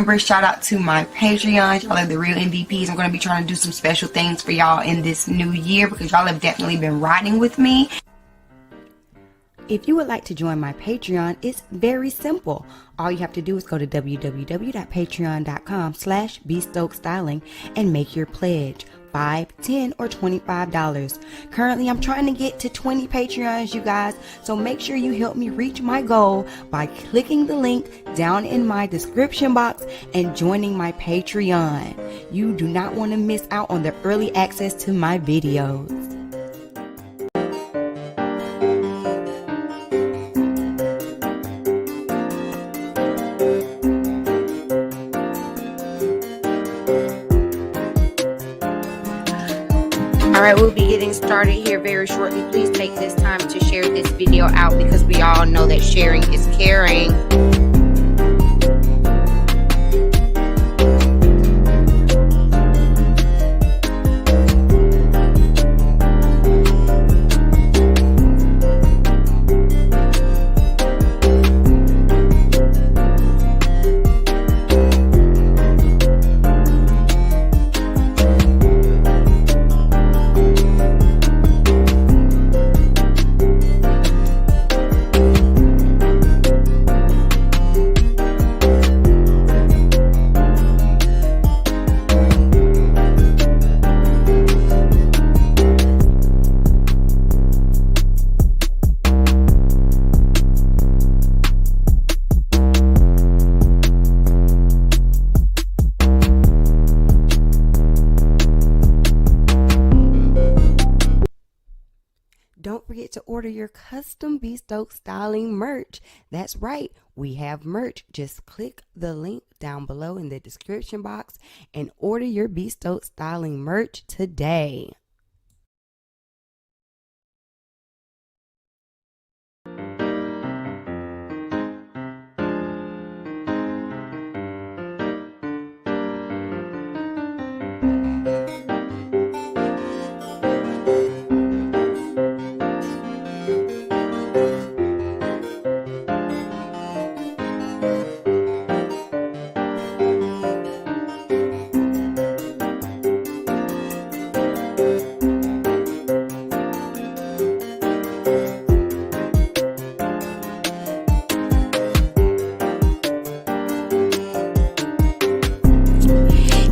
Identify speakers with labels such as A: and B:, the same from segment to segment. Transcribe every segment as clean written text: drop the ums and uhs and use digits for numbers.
A: subscribers. Shout out to my Patreon. Y'all are the real MVPs. I'm going to be trying to do some special things for y'all in this new year because y'all have definitely been riding with me. If you would like to join my Patreon, it's very simple. All you have to do is go to www.patreon.com/bstokestyling and make your pledge. $5, $10, or $25. Currently, I'm trying to get to 20 Patreons, you guys, so make sure you help me reach my goal by clicking the link down in my description box and joining my Patreon. You do not want to miss out on the early access to my videos. Alright, we'll be getting started here very shortly. Please take this time to share this video out because we all know that sharing is caring. Don't forget to order your custom Be Stoked Styling merch. That's right, we have merch. Just click the link down below in the description box and order your Be Stoked Styling merch today.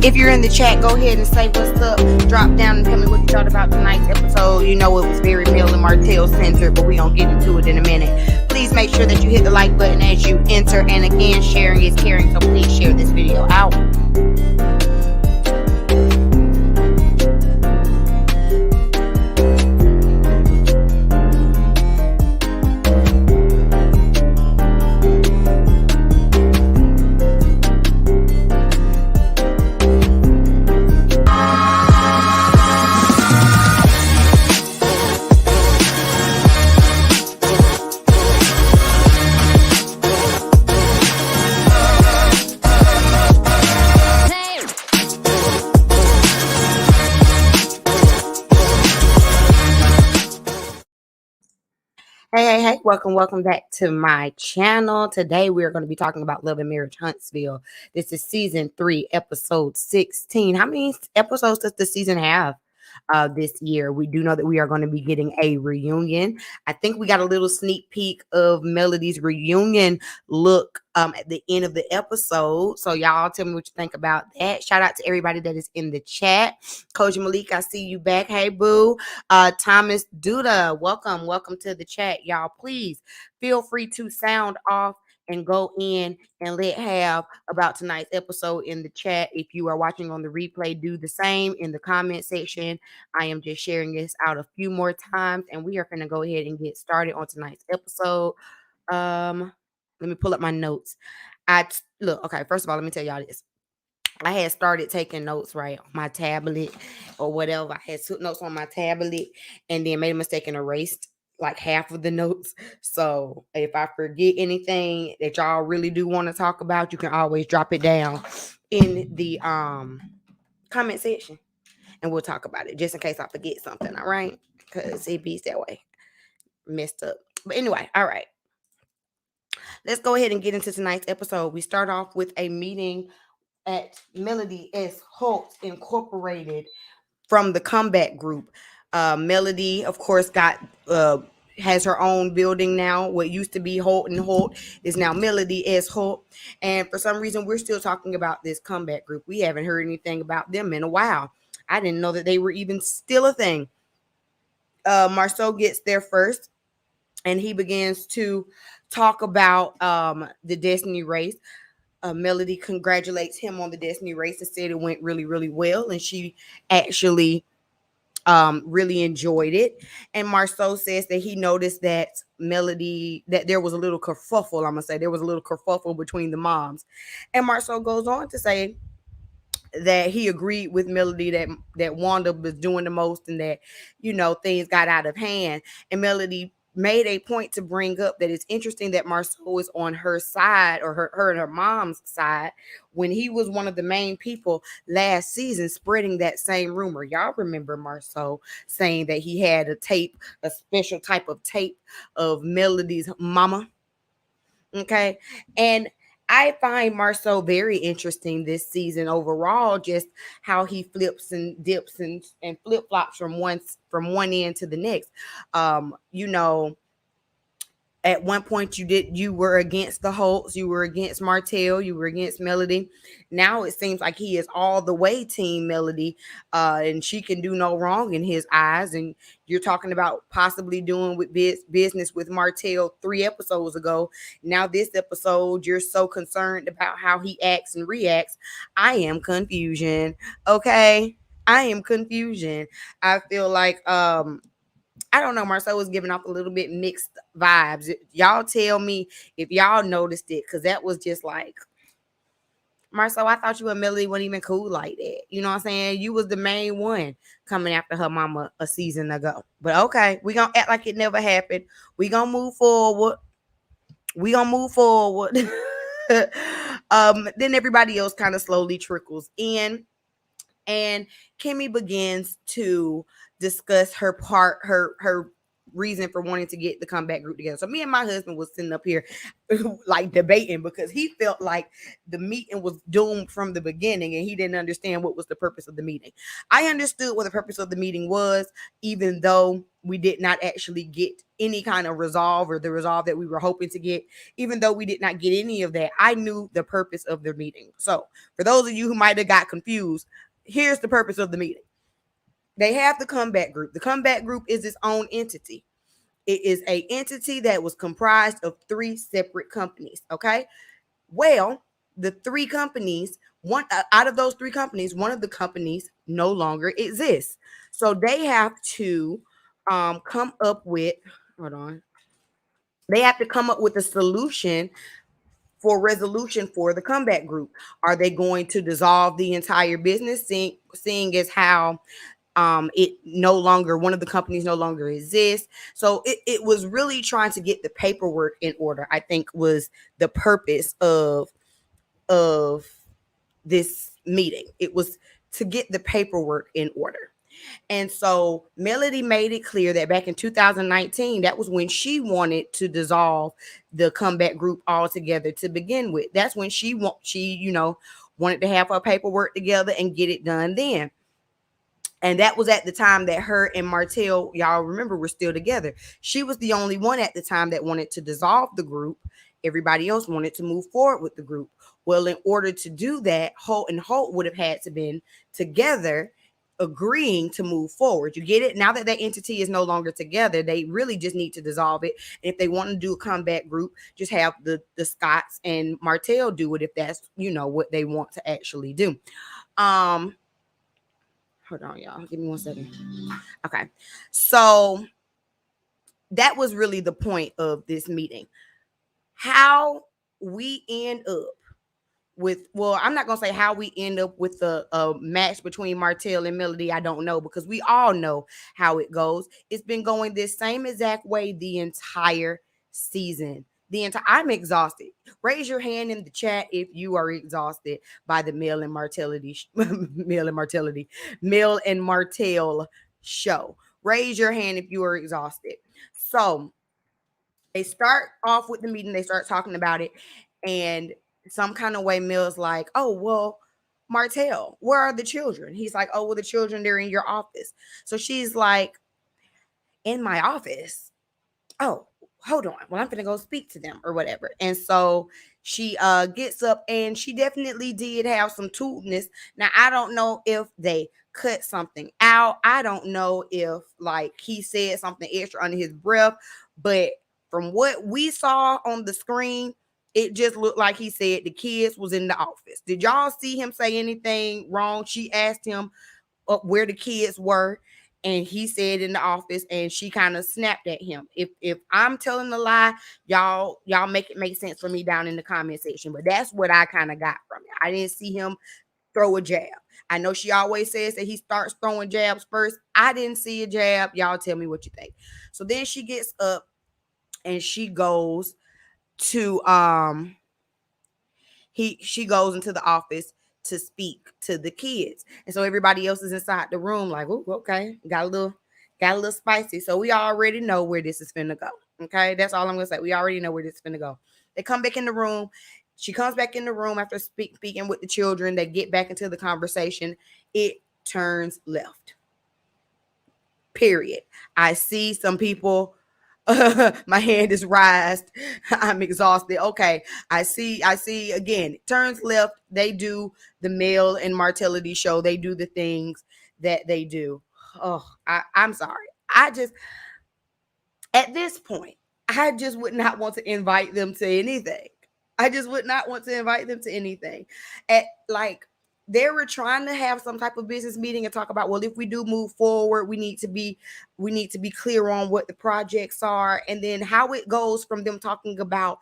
A: If you're in the chat, go ahead and say what's up. Drop down and tell me what you thought about tonight's episode. You know it was very Mel and Martell centered, but we gonna get into it in a minute. Please make sure that you hit the like button as you enter. And again, sharing is caring, so please share this video out. Hey, welcome back to my channel. Today we are going to be talking about Love and Marriage Huntsville. This is season 3, episode 16. How many episodes does the season have this year? We do know that we are going to be getting a reunion. I think we got a little sneak peek of Melody's reunion look at the end of the episode. So y'all tell me what you think about that. Shout out to everybody that is in the chat. Koji Malik, I see you back. Hey, boo. Thomas Duda, welcome to the chat. Y'all, please feel free to sound off and go in and let have about tonight's episode in the chat. If you are watching on the replay, do the same in the comment section. I am just sharing this out a few more times, and we are going to go ahead and get started on tonight's episode. Let me pull up my notes. Okay, first of all, let me tell y'all this. I had started taking notes, right, on my tablet or whatever. I had took notes on my tablet and then made a mistake and erased like half of the notes. So if I forget anything that y'all really do want to talk about, you can always drop it down in the comment section and we'll talk about it just in case I forget something. All right, because it beats that way, messed up. But anyway, all right, let's go ahead and get into tonight's episode. We start off with a meeting at Melody S. Holts Incorporated from the comeback group. Melody, of course, got has her own building now. What used to be Holt and Holt is now Melody S. Holt. And for some reason, we're still talking about this comeback group. We haven't heard anything about them in a while. I didn't know that they were even still a thing. Marceau gets there first, and he begins to talk about the Destiny race. Melody congratulates him on the Destiny race and said it went really, really well, and she actually really enjoyed it. And Marceau says that he noticed that Melody, that there was a little kerfuffle. I'm gonna say there was a little kerfuffle between the moms. And Marceau goes on to say that he agreed with Melody that Wanda was doing the most, and that things got out of hand. And Melody made a point to bring up that it's interesting that Marceau is on her side, or her and her mom's side, when he was one of the main people last season spreading that same rumor. Y'all remember Marceau saying that he had a special type of tape of Melody's mama. Okay. And I find Marceau very interesting this season overall, just how he flips and dips and flip flops from one end to the next. You know, at one point you were against the Holts, you were against Martell, you were against Melody. Now it seems like he is all the way team Melody, and she can do no wrong in his eyes. And you're talking about possibly doing with business with Martell 3 episodes ago. Now this episode you're so concerned about how he acts and reacts. I am confusion. Okay, I am confusion. I feel like I don't know. Marcel was giving off a little bit mixed vibes. Y'all tell me if y'all noticed it, because that was just like, Marcel, I thought you and Melody weren't even cool like that. You know what I'm saying? You was the main one coming after her mama a season ago. But okay, we gonna act like it never happened. We gonna move forward. We gonna move forward. Then everybody else kind of slowly trickles in, and Kimmy begins to discuss her reason for wanting to get the comeback group together. So me and my husband was sitting up here like debating, because he felt like the meeting was doomed from the beginning and he didn't understand what was the purpose of the meeting. I understood what the purpose of the meeting was, even though we did not actually get any kind of resolve, or the resolve that we were hoping to get. Even though we did not get any of that, I knew the purpose of the meeting. So for those of you who might have got confused, here's the purpose of the meeting. They have the comeback group. The comeback group is its own entity. It is a entity that was comprised of 3 separate companies. Okay. Well, the 3 companies, one out of those 3 companies, one of the companies no longer exists. So they have to come up with, hold on. They have to come up with a solution for resolution for the comeback group. Are they going to dissolve the entire business, seeing as how it no longer, one of the companies no longer exists? So it was really trying to get the paperwork in order, I think, was the purpose of this meeting. It was to get the paperwork in order. And so Melody made it clear that back in 2019, that was when she wanted to dissolve the comeback group altogether to begin with. That's when she wanted to have her paperwork together and get it done then. And that was at the time that her and Martell, y'all remember, were still together. She was the only one at the time that wanted to dissolve the group. Everybody else wanted to move forward with the group. Well, in order to do that, Holt and Holt would have had to been together, agreeing to move forward. You get it? Now that that entity is no longer together, they really just need to dissolve it. And if they want to do a comeback group, just have the Scotts and Martell do it, if that's what they want to actually do. Hold on, y'all. Give me 1 second. Okay. So that was really the point of this meeting. How we end up with, well, I'm not going to say how we end up with a match between Martell and Melody. I don't know, because we all know how it goes. It's been going this same exact way the entire season. I'm exhausted. Raise your hand in the chat if you are exhausted by the Mel and Martell show. Raise your hand if you are exhausted. So they start off with the meeting. They start talking about it, and some kind of way Mel's like, oh, well, Martell, where are the children? He's like, oh, well, the children, they're in your office. So she's like, in my office? Oh, hold on. Well, I'm gonna go speak to them or whatever. And so she gets up, and she definitely did have some tootness. Now, I don't know if they cut something out. I don't know if like he said something extra under his breath, but from what we saw on the screen, it just looked like he said the kids was in the office. Did y'all see him say anything wrong? She asked him where the kids were, and he said in the office, and she kind of snapped at him. If I'm telling a lie, y'all make it make sense for me down in the comment section. But that's what I kind of got from it. I didn't see him throw a jab. I know she always says that he starts throwing jabs first. I didn't see a jab. Y'all tell me what you think. So then she gets up and she goes to she goes into the office to speak to the kids. And so everybody else is inside the room like, oh, okay, got a little spicy. So we already know where this is finna go. Okay, that's all I'm gonna say. We already know where this is finna go. They come back in the room. She comes back in the room after speaking with the children. They get back into the conversation. It turns left. Period. I see some people. My hand is raised. I'm exhausted. Okay. I see again. Turns left. They do the Mel and Martellity show. They do the things that they do. Oh, I'm sorry. At this point, I just would not want to invite them to anything. I just would not want to invite them to anything. At like they were trying to have some type of business meeting and talk about, well, if we do move forward, we need to be clear on what the projects are, and then how it goes from them talking about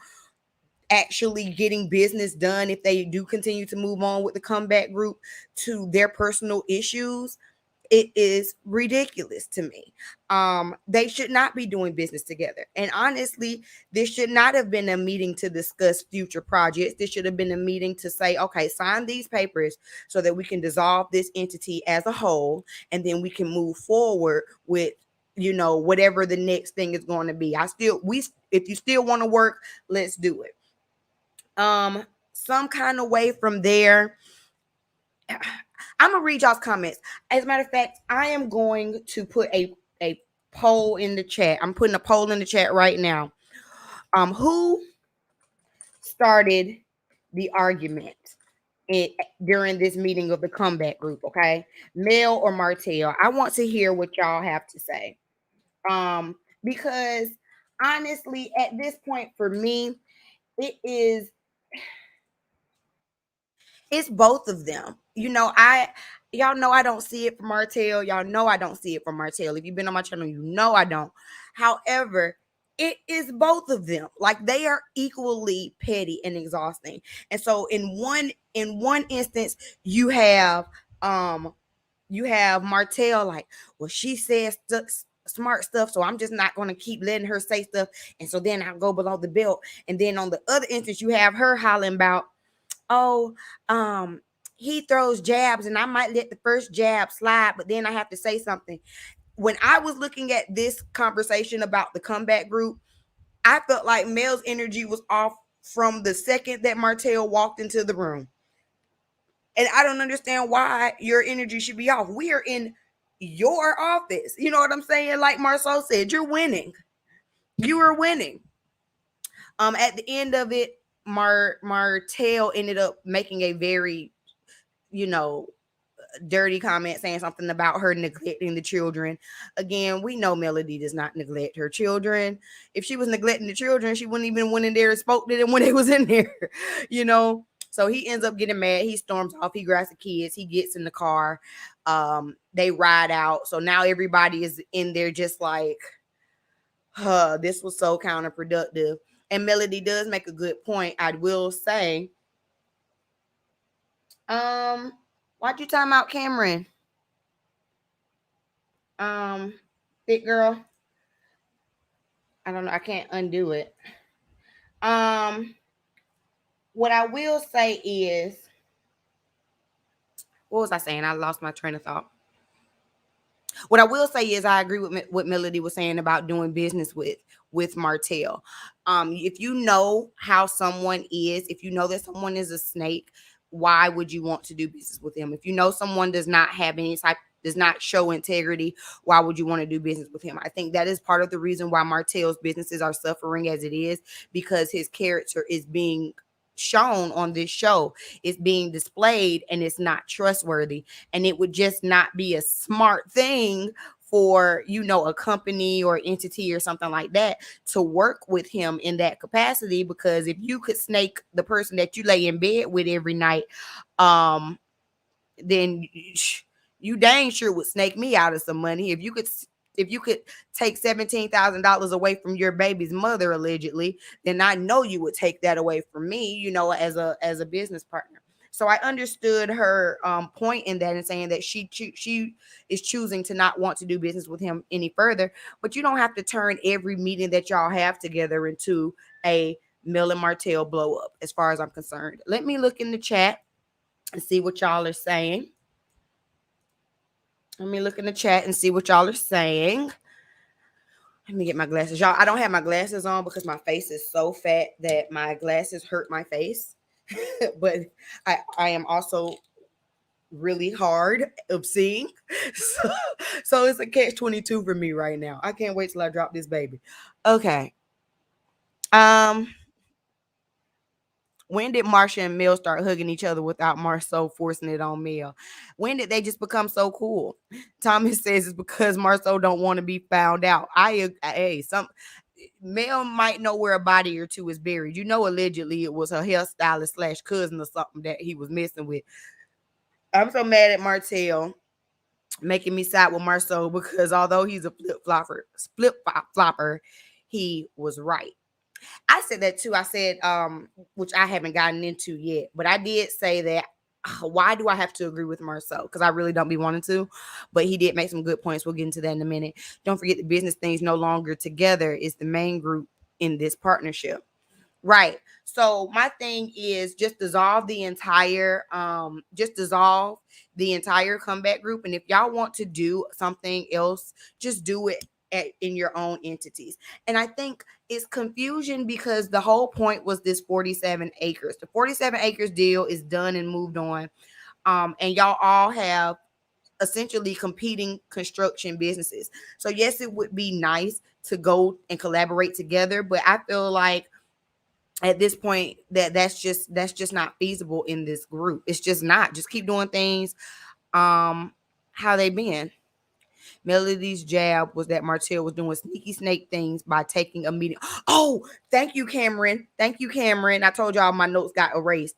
A: actually getting business done if they do continue to move on with the comeback group to their personal issues. It is ridiculous to me. They should not be doing business together. And honestly, this should not have been a meeting to discuss future projects. This should have been a meeting to say, okay, sign these papers so that we can dissolve this entity as a whole, and then we can move forward with, whatever the next thing is going to be. If you still want to work, let's do it. Some kind of way from there. I'm gonna read y'all's comments. As a matter of fact, I am going to put a poll in the chat. I'm putting a poll in the chat right now. Who started the argument during this meeting of the comeback group? Okay, Mel or Martell? I want to hear what y'all have to say. Because honestly, at this point for me, it's both of them. Y'all know I don't see it from Martell. Y'all know I don't see it from Martell. If you've been on my channel, you know I don't. However, it is both of them. Like they are equally petty and exhausting. And so in one instance, you have Martell like, well, she says smart stuff, so I'm just not going to keep letting her say stuff. And so then I'll go below the belt. And then on the other instance, you have her hollering about, oh, he throws jabs and I might let the first jab slide, but then I have to say something. When I was looking at this conversation about the comeback group, I felt like Mel's energy was off from the second that Martell walked into the room. And I don't understand why your energy should be off. We are in your office. You know what I'm saying? Like Marceau said, you're winning. You are winning. At the end of it, Martell ended up making a very, dirty comment, saying something about her neglecting the children. Again, we know Melody does not neglect her children. If she was neglecting the children, she wouldn't even went in there and spoke to them when they was in there, So he ends up getting mad. He storms off. He grabs the kids. He gets in the car. They ride out. So now everybody is in there just like, this was so counterproductive. And Melody does make a good point. I will say, why'd you time out Cameron? Thick girl. I don't know. I can't undo it. What I will say is, what was I saying? I lost my train of thought. What I will say is I agree with what Melody was saying about doing business with Martell. If you know how someone is, if you know that someone is a snake, why would you want to do business with him? If you know someone does not have any type, does not show integrity, why would you want to do business with him? I think that is part of the reason why Martell's businesses are suffering as it is, because his character is being shown on this show. It's being displayed and it's not trustworthy. And it would just not be a smart thing for, you know, a company or entity or something like that to work with him in that capacity. Because if you could snake the person that you lay in bed with every night, then you dang sure would snake me out of some money. If you could take $17,000 away from your baby's mother, allegedly, then I know you would take that away from me, you know, as a business partner. So I understood her point in that, and saying that she is choosing to not want to do business with him any further. But you don't have to turn every meeting that y'all have together into a Mel and Martell blow up, as far as I'm concerned. Let me look in the chat and see what y'all are saying. Let me look in the chat and see what y'all are saying. Let me get my glasses. Y'all, I don't have my glasses on because my face is so fat that my glasses hurt my face. But I am also really hard of seeing. So it's a catch-22 for me right now. I can't wait till I drop this baby. Okay. When did Marsha and Mel start hugging each other without Marceau forcing it on Mel? When did they just become so cool? Thomas says it's because Marceau don't want to be found out. Mel might know where a body or two is buried. You know, allegedly it was her hairstylist / cousin or something that he was messing with. I'm so mad at Martell making me side with Marceau, because although he's a flip-flopper, he was right. I said that too. I said, which I haven't gotten into yet, but I did say that, why do I have to agree with Marceau? Because I really don't be wanting to, but he did make some good points. We'll get into that in a minute. Don't forget, the business things no longer together is the main group in this partnership. Right. So my thing is just dissolve the entire comeback group. And if y'all want to do something else, just do it in your own entities. And I think it's confusion because the whole point was this 47 acres. The 47 acres deal is done and moved on. And y'all all have essentially competing construction businesses. So yes, it would be nice to go and collaborate together, but I feel like at this point that's just not feasible in this group. It's just not. Just keep doing things how they been. Melody's jab was that Martell was doing sneaky snake things by taking a meeting. Oh, thank you, Cameron. I told y'all my notes got erased.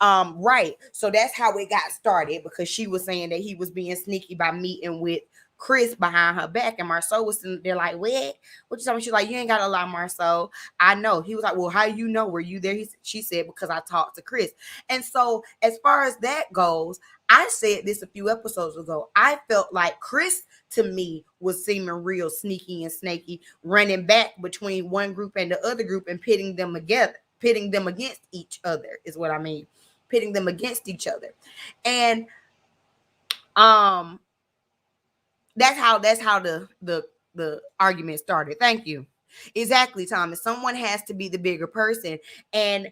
A: Right. So that's how it got started, because she was saying that he was being sneaky by meeting with Chris behind her back, and Marceau was sitting there like, what you talking about? She's like, you ain't gotta lie, Marceau. I know. He was like, well, how you know? Were you there? She said, because I talked to Chris. And so as far as that goes, I said this a few episodes ago. I felt like Chris, to me, was seeming real sneaky and snaky, running back between one group and the other group and pitting them against each other, is what I mean. Pitting them against each other. And that's how the argument started. Thank you. Exactly, Thomas. Someone has to be the bigger person, and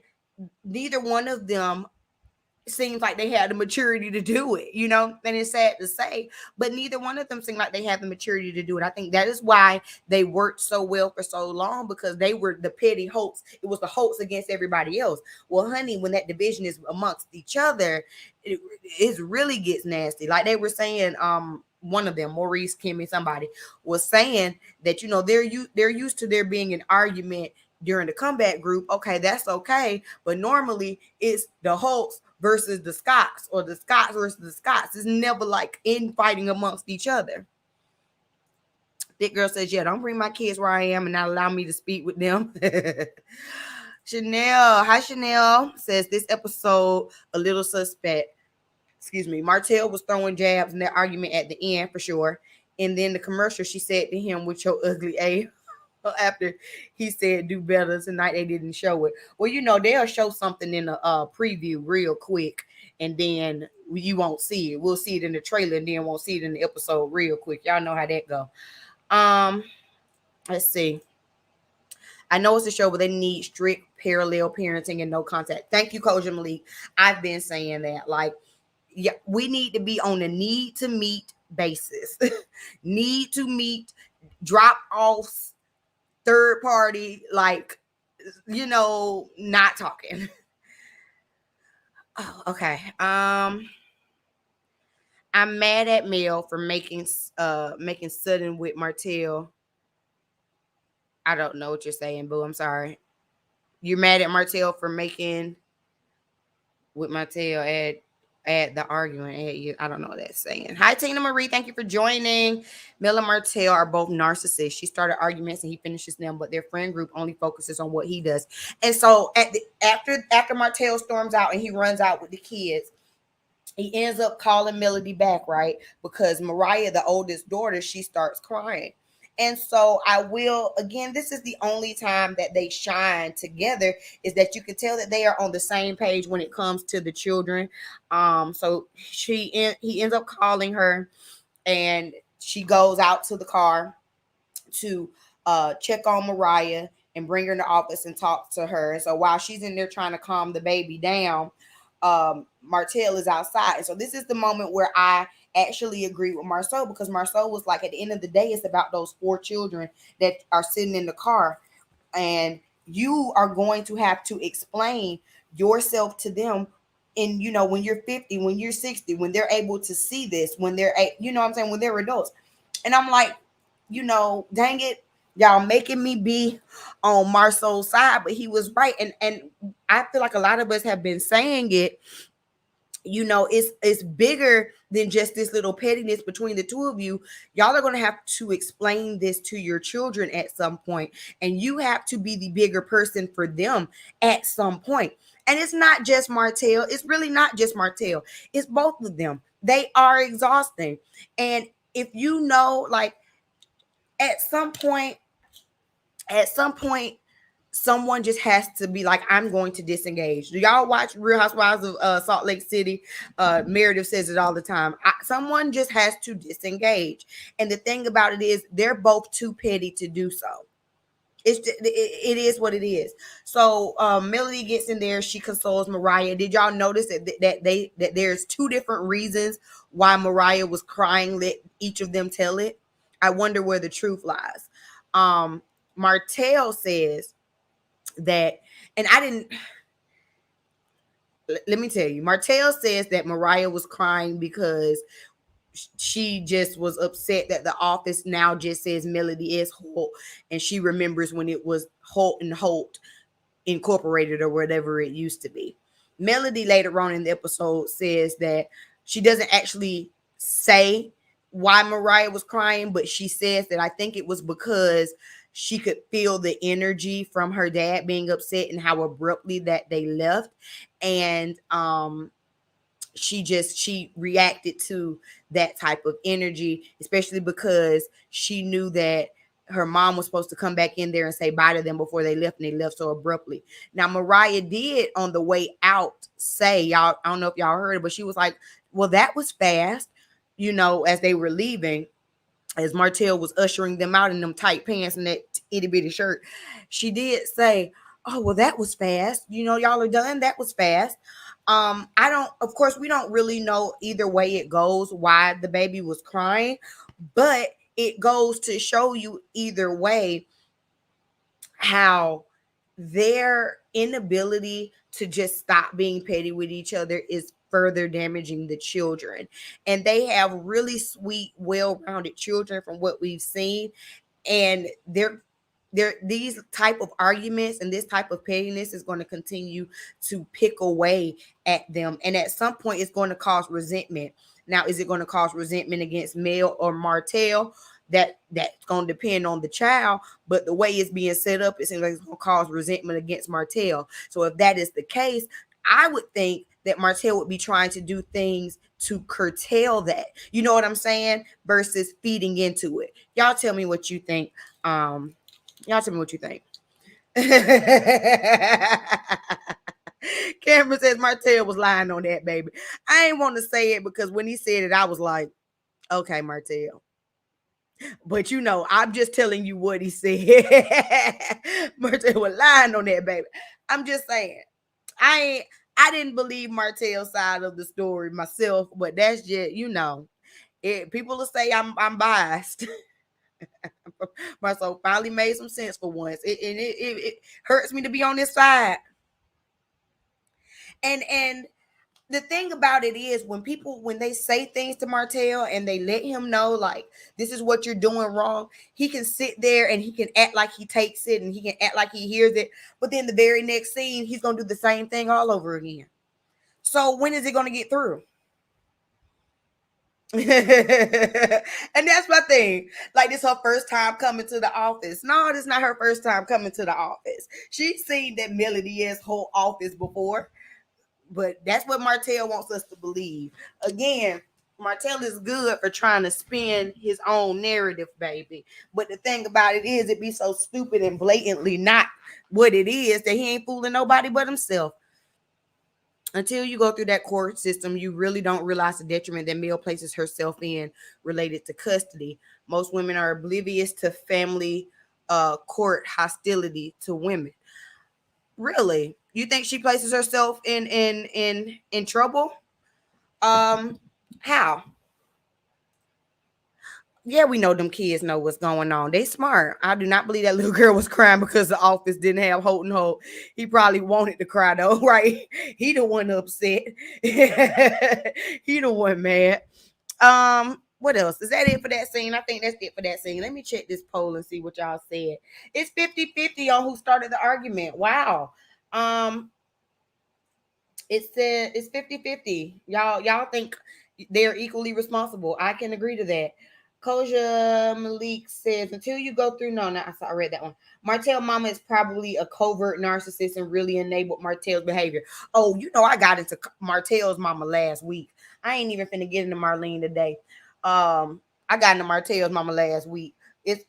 A: neither one of them seems like they had the maturity to do it, you know, and it's sad to say, but neither one of them seemed like they had the maturity to do it. I think that is why they worked so well for so long, because they were the petty Holts. It was the Holts against everybody else. Well, honey, when that division is amongst each other, it really gets nasty. Like they were saying, one of them, Maurice, Kimmy, somebody was saying that, you know, they're used to there being an argument during the comeback group. Okay, that's okay, but normally it's the Holts versus the Scots, or the Scots versus the Scots. It's never like infighting amongst each other. Thick girl says, yeah, don't bring my kids where I am and not allow me to speak with them. Chanel, hi Chanel, says this episode a little suspect. Excuse me. Martell was throwing jabs in that argument at the end for sure. And then the commercial, she said to him, with your ugly A, after he said do better tonight, they didn't show it. Well, you know, they'll show something in the preview real quick, and then you won't see it. We'll see it in the trailer, and then won't see it in the episode real quick. Y'all know how that go. Let's see. I know it's a show, but they need strict parallel parenting and no contact. Thank you, Coach Malik. I've been saying that. Like, yeah, we need to be on a need to meet basis. Need to meet, drop offs, third party, like, not talking. Oh, okay. I'm mad at Mel for making sudden with Martell. I don't know what you're saying, boo. I'm sorry. You're mad at Martell for making with Martell at the argument. I don't know what that's saying. Hi, Tina Marie. Thank you for joining. Mel and Martell are both narcissists. She started arguments and he finishes them, but their friend group only focuses on what he does. And so after Martell storms out and he runs out with the kids, he ends up calling Melody back, right? Because Mariah, the oldest daughter, she starts crying. And so I will, again, this is the only time that they shine together, is that you can tell that they are on the same page when it comes to the children. So he ends up calling her, and she goes out to the car to check on Mariah and bring her in the office and talk to her. And so while she's in there trying to calm the baby down, Martell is outside. And so this is the moment where I actually agree with Marceau, because Marceau was like, at the end of the day, it's about those 4 children that are sitting in the car, and you are going to have to explain yourself to them. And when you're 50, when you're 60, when they're able to see this, when they're what I'm saying, when they're adults. And I'm like, dang it, y'all making me be on Marceau's side, but he was right. And I feel like a lot of us have been saying it. It's bigger than just this little pettiness between the two of you. Y'all are going to have to explain this to your children at some point, and you have to be the bigger person for them at some point. And it's not just Martell. It's really not just Martell. It's both of them. They are exhausting. And if like, at some point, someone just has to be like, I'm going to disengage. Do y'all watch Real Housewives of Salt Lake City? Meredith says it all the time. Someone just has to disengage. And the thing about it is, they're both too petty to do so. It is what it is. So Melody gets in there. She consoles Mariah. Did y'all notice that there's 2 different reasons why Mariah was crying? Let each of them tell it. I wonder where the truth lies. Martell says that, and I didn't, let me tell you, Martell says that Mariah was crying because she just was upset that the office now just says Melody is Holt, and she remembers when it was Holt and Holt Incorporated or whatever it used to be. Melody later on in the episode says that she doesn't actually say why Mariah was crying, but she says that I think it was because she could feel the energy from her dad being upset and how abruptly that they left. And she reacted to that type of energy, especially because she knew that her mom was supposed to come back in there and say bye to them before they left, and they left so abruptly. Now, Mariah did on the way out say, y'all, I don't know if y'all heard it, but she was like, well, that was fast, as they were leaving, as Martell was ushering them out in them tight pants and that itty bitty shirt. She did say, oh, well, that was fast. Y'all are done. That was fast. Of course, we don't really know either way it goes why the baby was crying, but it goes to show you either way how their inability to just stop being petty with each other is further damaging the children. And they have really sweet, well-rounded children from what we've seen. And these type of arguments and this type of pettiness is going to continue to pick away at them. And at some point, it's going to cause resentment. Now, is it going to cause resentment against Mel or Martell? That's going to depend on the child. But the way it's being set up, it seems like it's going to cause resentment against Martell. So if that is the case, I would think that Martell would be trying to do things to curtail that. You know what I'm saying? Versus feeding into it. Y'all tell me what you think. Y'all tell me what you think. Cameron says Martell was lying on that, baby. I ain't want to say it because when he said it, I was like, okay, Martell. But I'm just telling you what he said. Martell was lying on that, baby. I'm just saying. I I didn't believe Martell's side of the story myself, but that's just people will say I'm biased. Marcel finally made some sense for once. It hurts me to be on this side. And the thing about it is when they say things to Martell and they let him know like this is what you're doing wrong, he can sit there and he can act like he takes it and he can act like he hears it, but then the very next scene he's gonna do the same thing all over again. So when is it gonna get through? And that's my thing. Like, this her first time coming to the office. No, this is not her first time coming to the office. She's seen that Melody's whole office before. But that's what Martell wants us to believe. Again, Martell is good for trying to spin his own narrative, baby. But the thing about it is, it be so stupid and blatantly not what it is that he ain't fooling nobody but himself. Until you go through that court system, you really don't realize the detriment that Mel places herself in related to custody. Most women are oblivious to family court hostility to women. Really? You think she places herself in trouble? How? Yeah, we know them kids know what's going on. They smart. I do not believe that little girl was crying because the office didn't have Holt and Holt. He probably wanted to cry though, right? He the one upset. He the one mad. What else? Is that it for that scene? I think that's it for that scene. Let me check this poll and see what y'all said. It's 50-50 on who started the argument. Wow. It said it's 50-50. Y'all think they're equally responsible. I can agree to that. Koja Malik says, until you go through, no, I read that one. Martell mama is probably a covert narcissist and really enabled Martell's behavior. Oh, I got into Martell's mama last week. I ain't even finna get into Marlene today. I got into Martell's mama last week.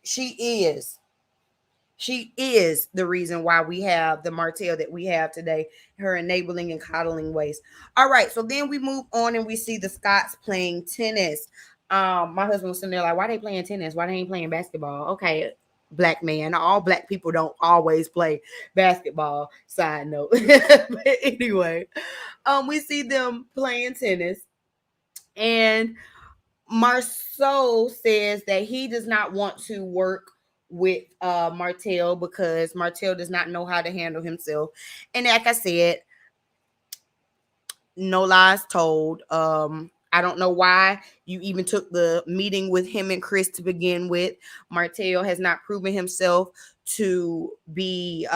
A: She is the reason why we have the Martell that we have today, her enabling and coddling ways. All right, so then we move on and we see the Scotts playing tennis. My husband was sitting there like, why they playing tennis? Why they ain't playing basketball? Okay, black man. All black people don't always play basketball. Side note. But anyway, we see them playing tennis, and Marceau says that he does not want to work with Martell because Martell does not know how to handle himself. And like I said, no lies told. I don't know why you even took the meeting with him and Chris to begin with. Martell has not proven himself to be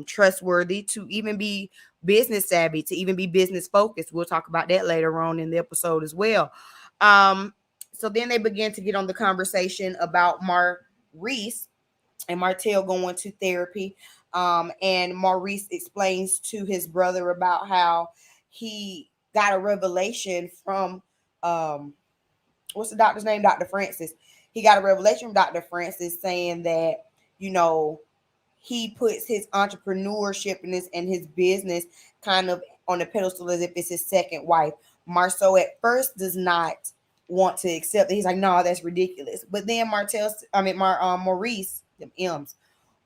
A: trustworthy, to even be business savvy, to even be business focused. We'll talk about that later on in the episode as well. So then they begin to get on the conversation about Maurice and Martell going to therapy. And Maurice explains to his brother about how he got a revelation from what's the doctor's name? Dr. Francis. He got a revelation from Dr. Francis saying that, he puts his entrepreneurship and his business kind of on the pedestal as if it's his second wife. Marceau at first does not want to accept it. He's like, no, that's ridiculous. But then Maurice, them M's,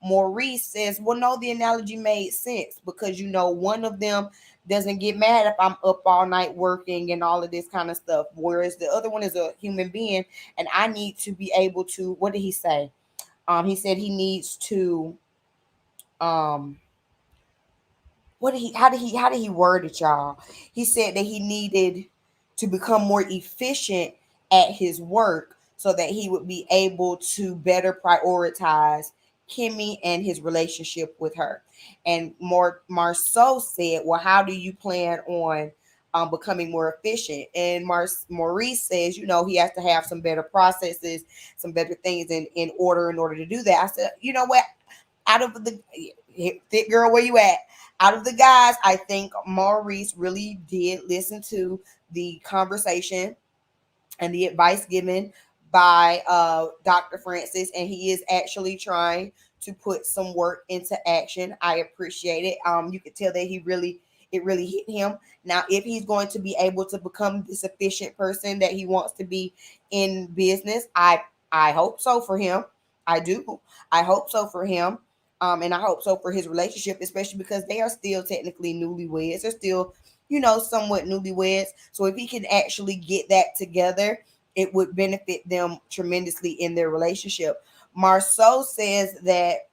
A: Maurice says, well, no, the analogy made sense because, one of them doesn't get mad if I'm up all night working and all of this kind of stuff. Whereas the other one is a human being and I need to be able to, what did he say? He said he needs to, how did he word it, y'all? He said that he needed to become more efficient at his work so that he would be able to better prioritize Kimmy and his relationship with her. And Marceau said, well, how do you plan on becoming more efficient? And Maurice says, he has to have some better processes, some better things in order to do that. I said, you know what? Out of the thick girl, where you at? Out of the guys, I think Maurice really did listen to the conversation and the advice given by Dr. Francis, and he is actually trying to put some work into action. I appreciate it. You could tell that it really hit him. Now, if he's going to be able to become this efficient person that he wants to be in business, I I hope so for him. I do. I hope so for him. And I hope so for his relationship, especially because they are still technically newlyweds. They're still, somewhat newlyweds. So if he can actually get that together, it would benefit them tremendously in their relationship. Marceau says that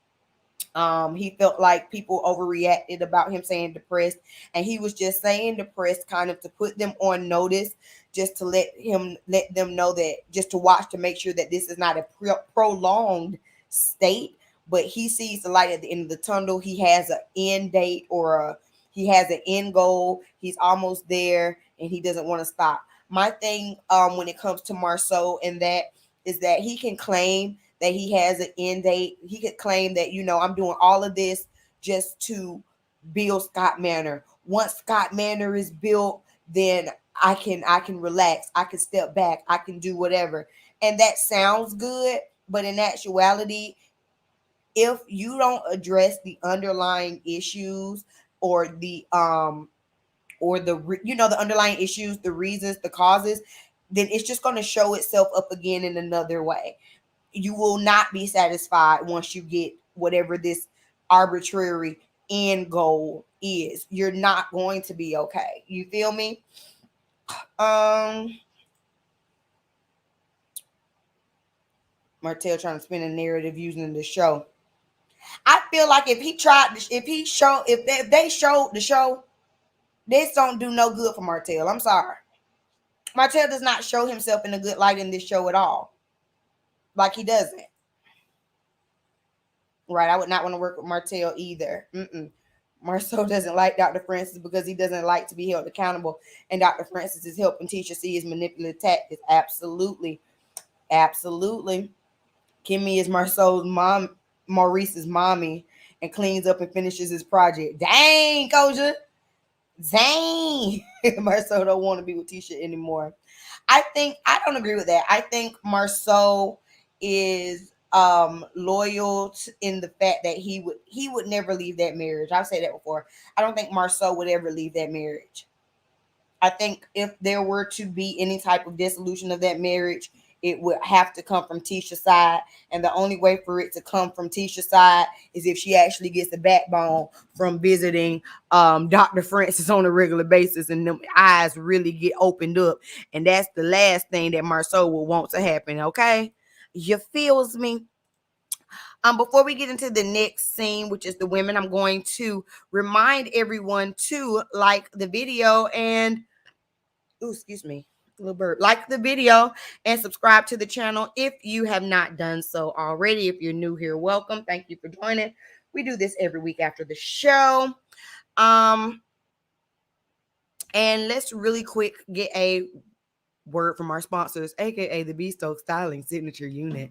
A: he felt like people overreacted about him saying depressed, and he was just saying depressed kind of to put them on notice, just to let them know that, just to watch to make sure that this is not a prolonged state. But he sees the light at the end of the tunnel. He has an end date, he has an end goal. He's almost there, and he doesn't want to stop. My thing, when it comes to Marceau, and that is that he can claim that he has an end date. He could claim that, I'm doing all of this just to build Scott Manor. Once Scott Manor is built, then I can relax. I can step back. I can do whatever. And that sounds good, but in actuality, if you don't address the underlying issues, or the the underlying issues, the reasons, the causes, then it's just going to show itself up again in another way. You will not be satisfied once you get whatever this arbitrary end goal is. You're not going to be okay. You feel me? Martell trying to spin a narrative using the show. I feel like if they showed the show, this don't do no good for Martell. I'm sorry. Martell does not show himself in a good light in this show at all. Like, he doesn't. Right? I would not want to work with Martell either. Marceau doesn't like Dr. Francis because he doesn't like to be held accountable. And Dr. Francis is helping Tisha see his manipulative tactics. Absolutely. Absolutely. Kimmy is Marceau's mom, Maurice's mommy, and cleans up and finishes his project. Dang, Koja. Dang. Marceau don't want to be with Tisha anymore. I don't agree with that. I think Marceau is loyal in the fact that he would never leave that marriage. I've said that before. I don't think Marceau would ever leave that marriage. I think if there were to be any type of dissolution of that marriage, it would have to come from Tisha's side. And the only way for it to come from Tisha's side is if she actually gets the backbone from visiting Dr. Francis on a regular basis, and them eyes really get opened up. And that's the last thing that Marceau will want to happen, okay? You feels me? Before we get into the next scene, which is the women, I'm going to remind everyone to like the video and, excuse me, little bird, like the video and subscribe to the channel if you have not done so already. If you're new here, welcome. Thank you for joining. We do this every week after the show. And let's really quick get a word from our sponsors, aka the Bespoke Styling Signature Unit.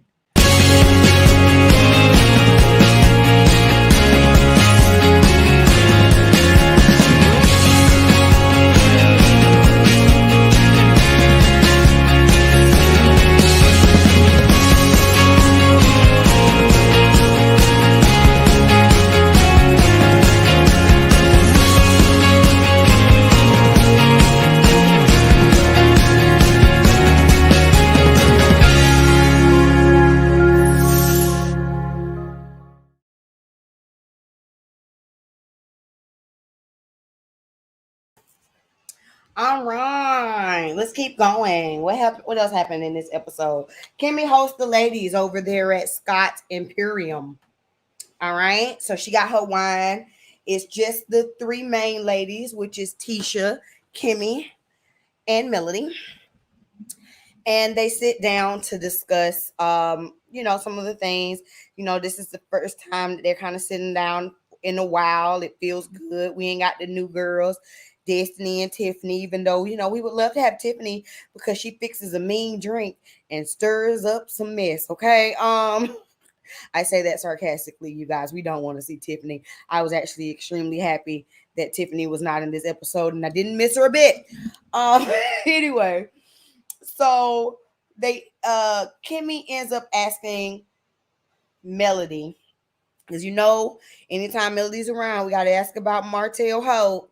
A: All right, let's keep going. What happened? What else happened in this episode? Kimmy hosts the ladies over there at Scott's Imperium. All right, so she got her wine. It's just the three main ladies, which is Tisha, Kimmy, and Melody. And they sit down to discuss, some of the things. This is the first time that they're kind of sitting down in a while. It feels good. We ain't got the new girls, Destiny and Tiffany, even though, we would love to have Tiffany because she fixes a mean drink and stirs up some mess. Okay. I say that sarcastically, you guys. We don't want to see Tiffany. I was actually extremely happy that Tiffany was not in this episode, and I didn't miss her a bit. Anyway, so Kimmy ends up asking Melody, because anytime Melody's around, we got to ask about Martell Holt.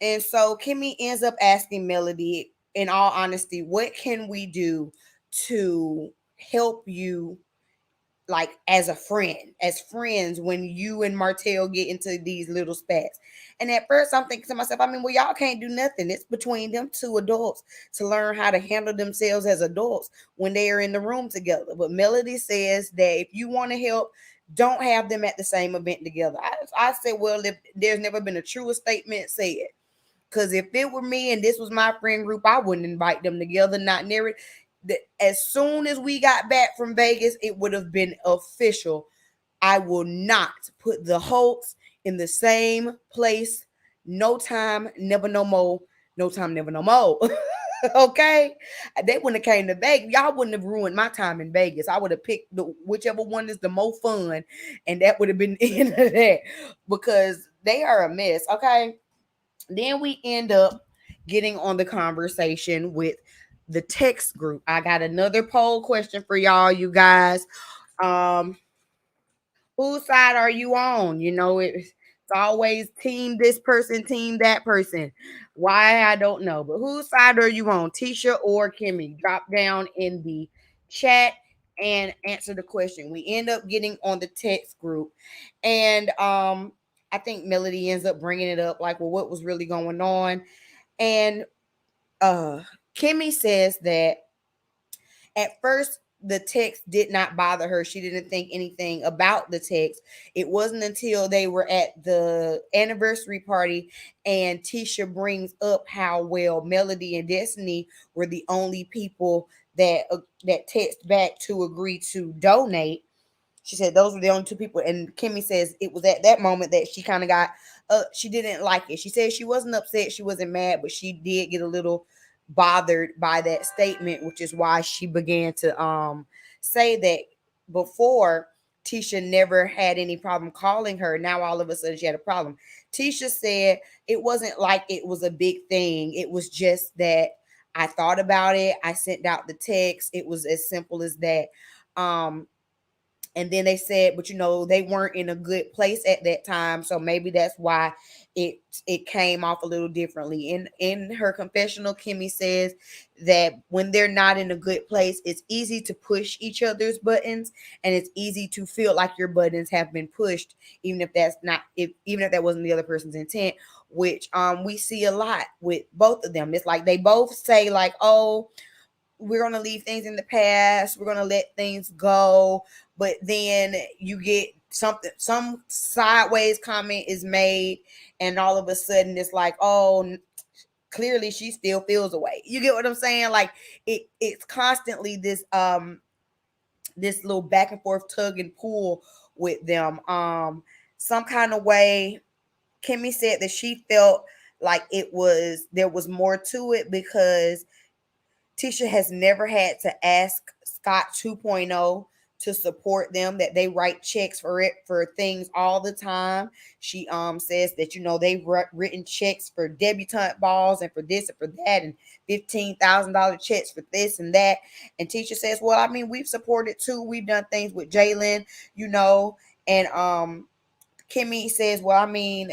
A: And so Kimmy ends up asking Melody, in all honesty, what can we do to help you like as friends when you and Martell get into these little spats. And at first I'm thinking to myself, I mean, well, y'all can't do nothing. It's between them two adults to learn how to handle themselves as adults when they are in the room together. But Melody says that if you want to help, don't have them at the same event together. I said, well, if there's never been a truer statement said. Because if it were me and this was my friend group, I wouldn't invite them together, not near it. As soon as we got back from Vegas, it would have been official. I will not put the Holts in the same place. No time, never no more. No time, never no more. Okay, they wouldn't have came to Vegas. Y'all wouldn't have ruined my time in Vegas. I would have picked whichever one is the most fun, and that would have been the end of that because they are a mess. Okay, then we end up getting on the conversation with the text group. I got another poll question for y'all, you guys. Um, whose side are you on? It's always team this person, team that person. Why I don't know, but whose side are you on, Tisha or Kimmy? Drop down in the chat and answer the question. We end up getting on the text group, and I think Melody ends up bringing it up, like, well, what was really going on, and Kimmy says that at first, the text did not bother her. She didn't think anything about the text. It wasn't until they were at the anniversary party and Tisha brings up how well Melody and Destiny were the only people that text back to agree to donate. She said those were the only two people. And Kimmy says it was at that moment that she kind of got, she didn't like it. She said she wasn't upset, she wasn't mad, but she did get a little bothered by that statement, which is why she began to say that before Tisha never had any problem calling her. Now all of a sudden she had a problem. Tisha said it wasn't like it was a big thing. It was just that I thought about it. I sent out the text. It was as simple as that. And then they said, but they weren't in a good place at that time, so maybe that's why it came off a little differently. In her confessional, Kimmy says that when they're not in a good place, it's easy to push each other's buttons, and it's easy to feel like your buttons have been pushed, even if that wasn't the other person's intent, which we see a lot with both of them. It's like they both say, like, oh, we're going to leave things in the past, we're going to let things go, but then you get some sideways comment is made, and all of a sudden it's like, oh, clearly she still feels away. You get what I'm saying? Like it's constantly this little back and forth tug and pull with them. Some kind of way. Kimmy said that she felt like there was more to it because Tisha has never had to ask Scott 2.0 to support them, that they write checks for things all the time. She says that they've written checks for debutante balls and for this and for that, and $15,000 checks for this and that. And Tisha says, well, I mean, we've supported too. We've done things with Jalen, and Kimmy says, well, I mean,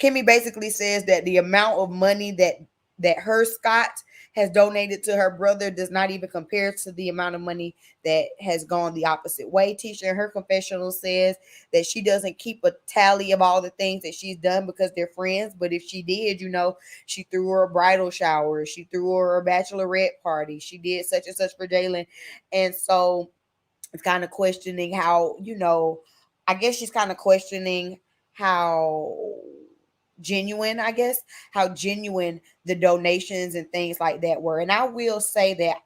A: Kimmy basically says that the amount of money that her Scott has donated to her brother does not even compare to the amount of money that has gone the opposite way. Tisha in her confessional says that she doesn't keep a tally of all the things that she's done because they're friends. But if she did, she threw her a bridal shower, she threw her a bachelorette party, she did such and such for Jalen. And so it's kind of questioning how, I guess she's kind of questioning how how genuine the donations and things like that were. And I will say that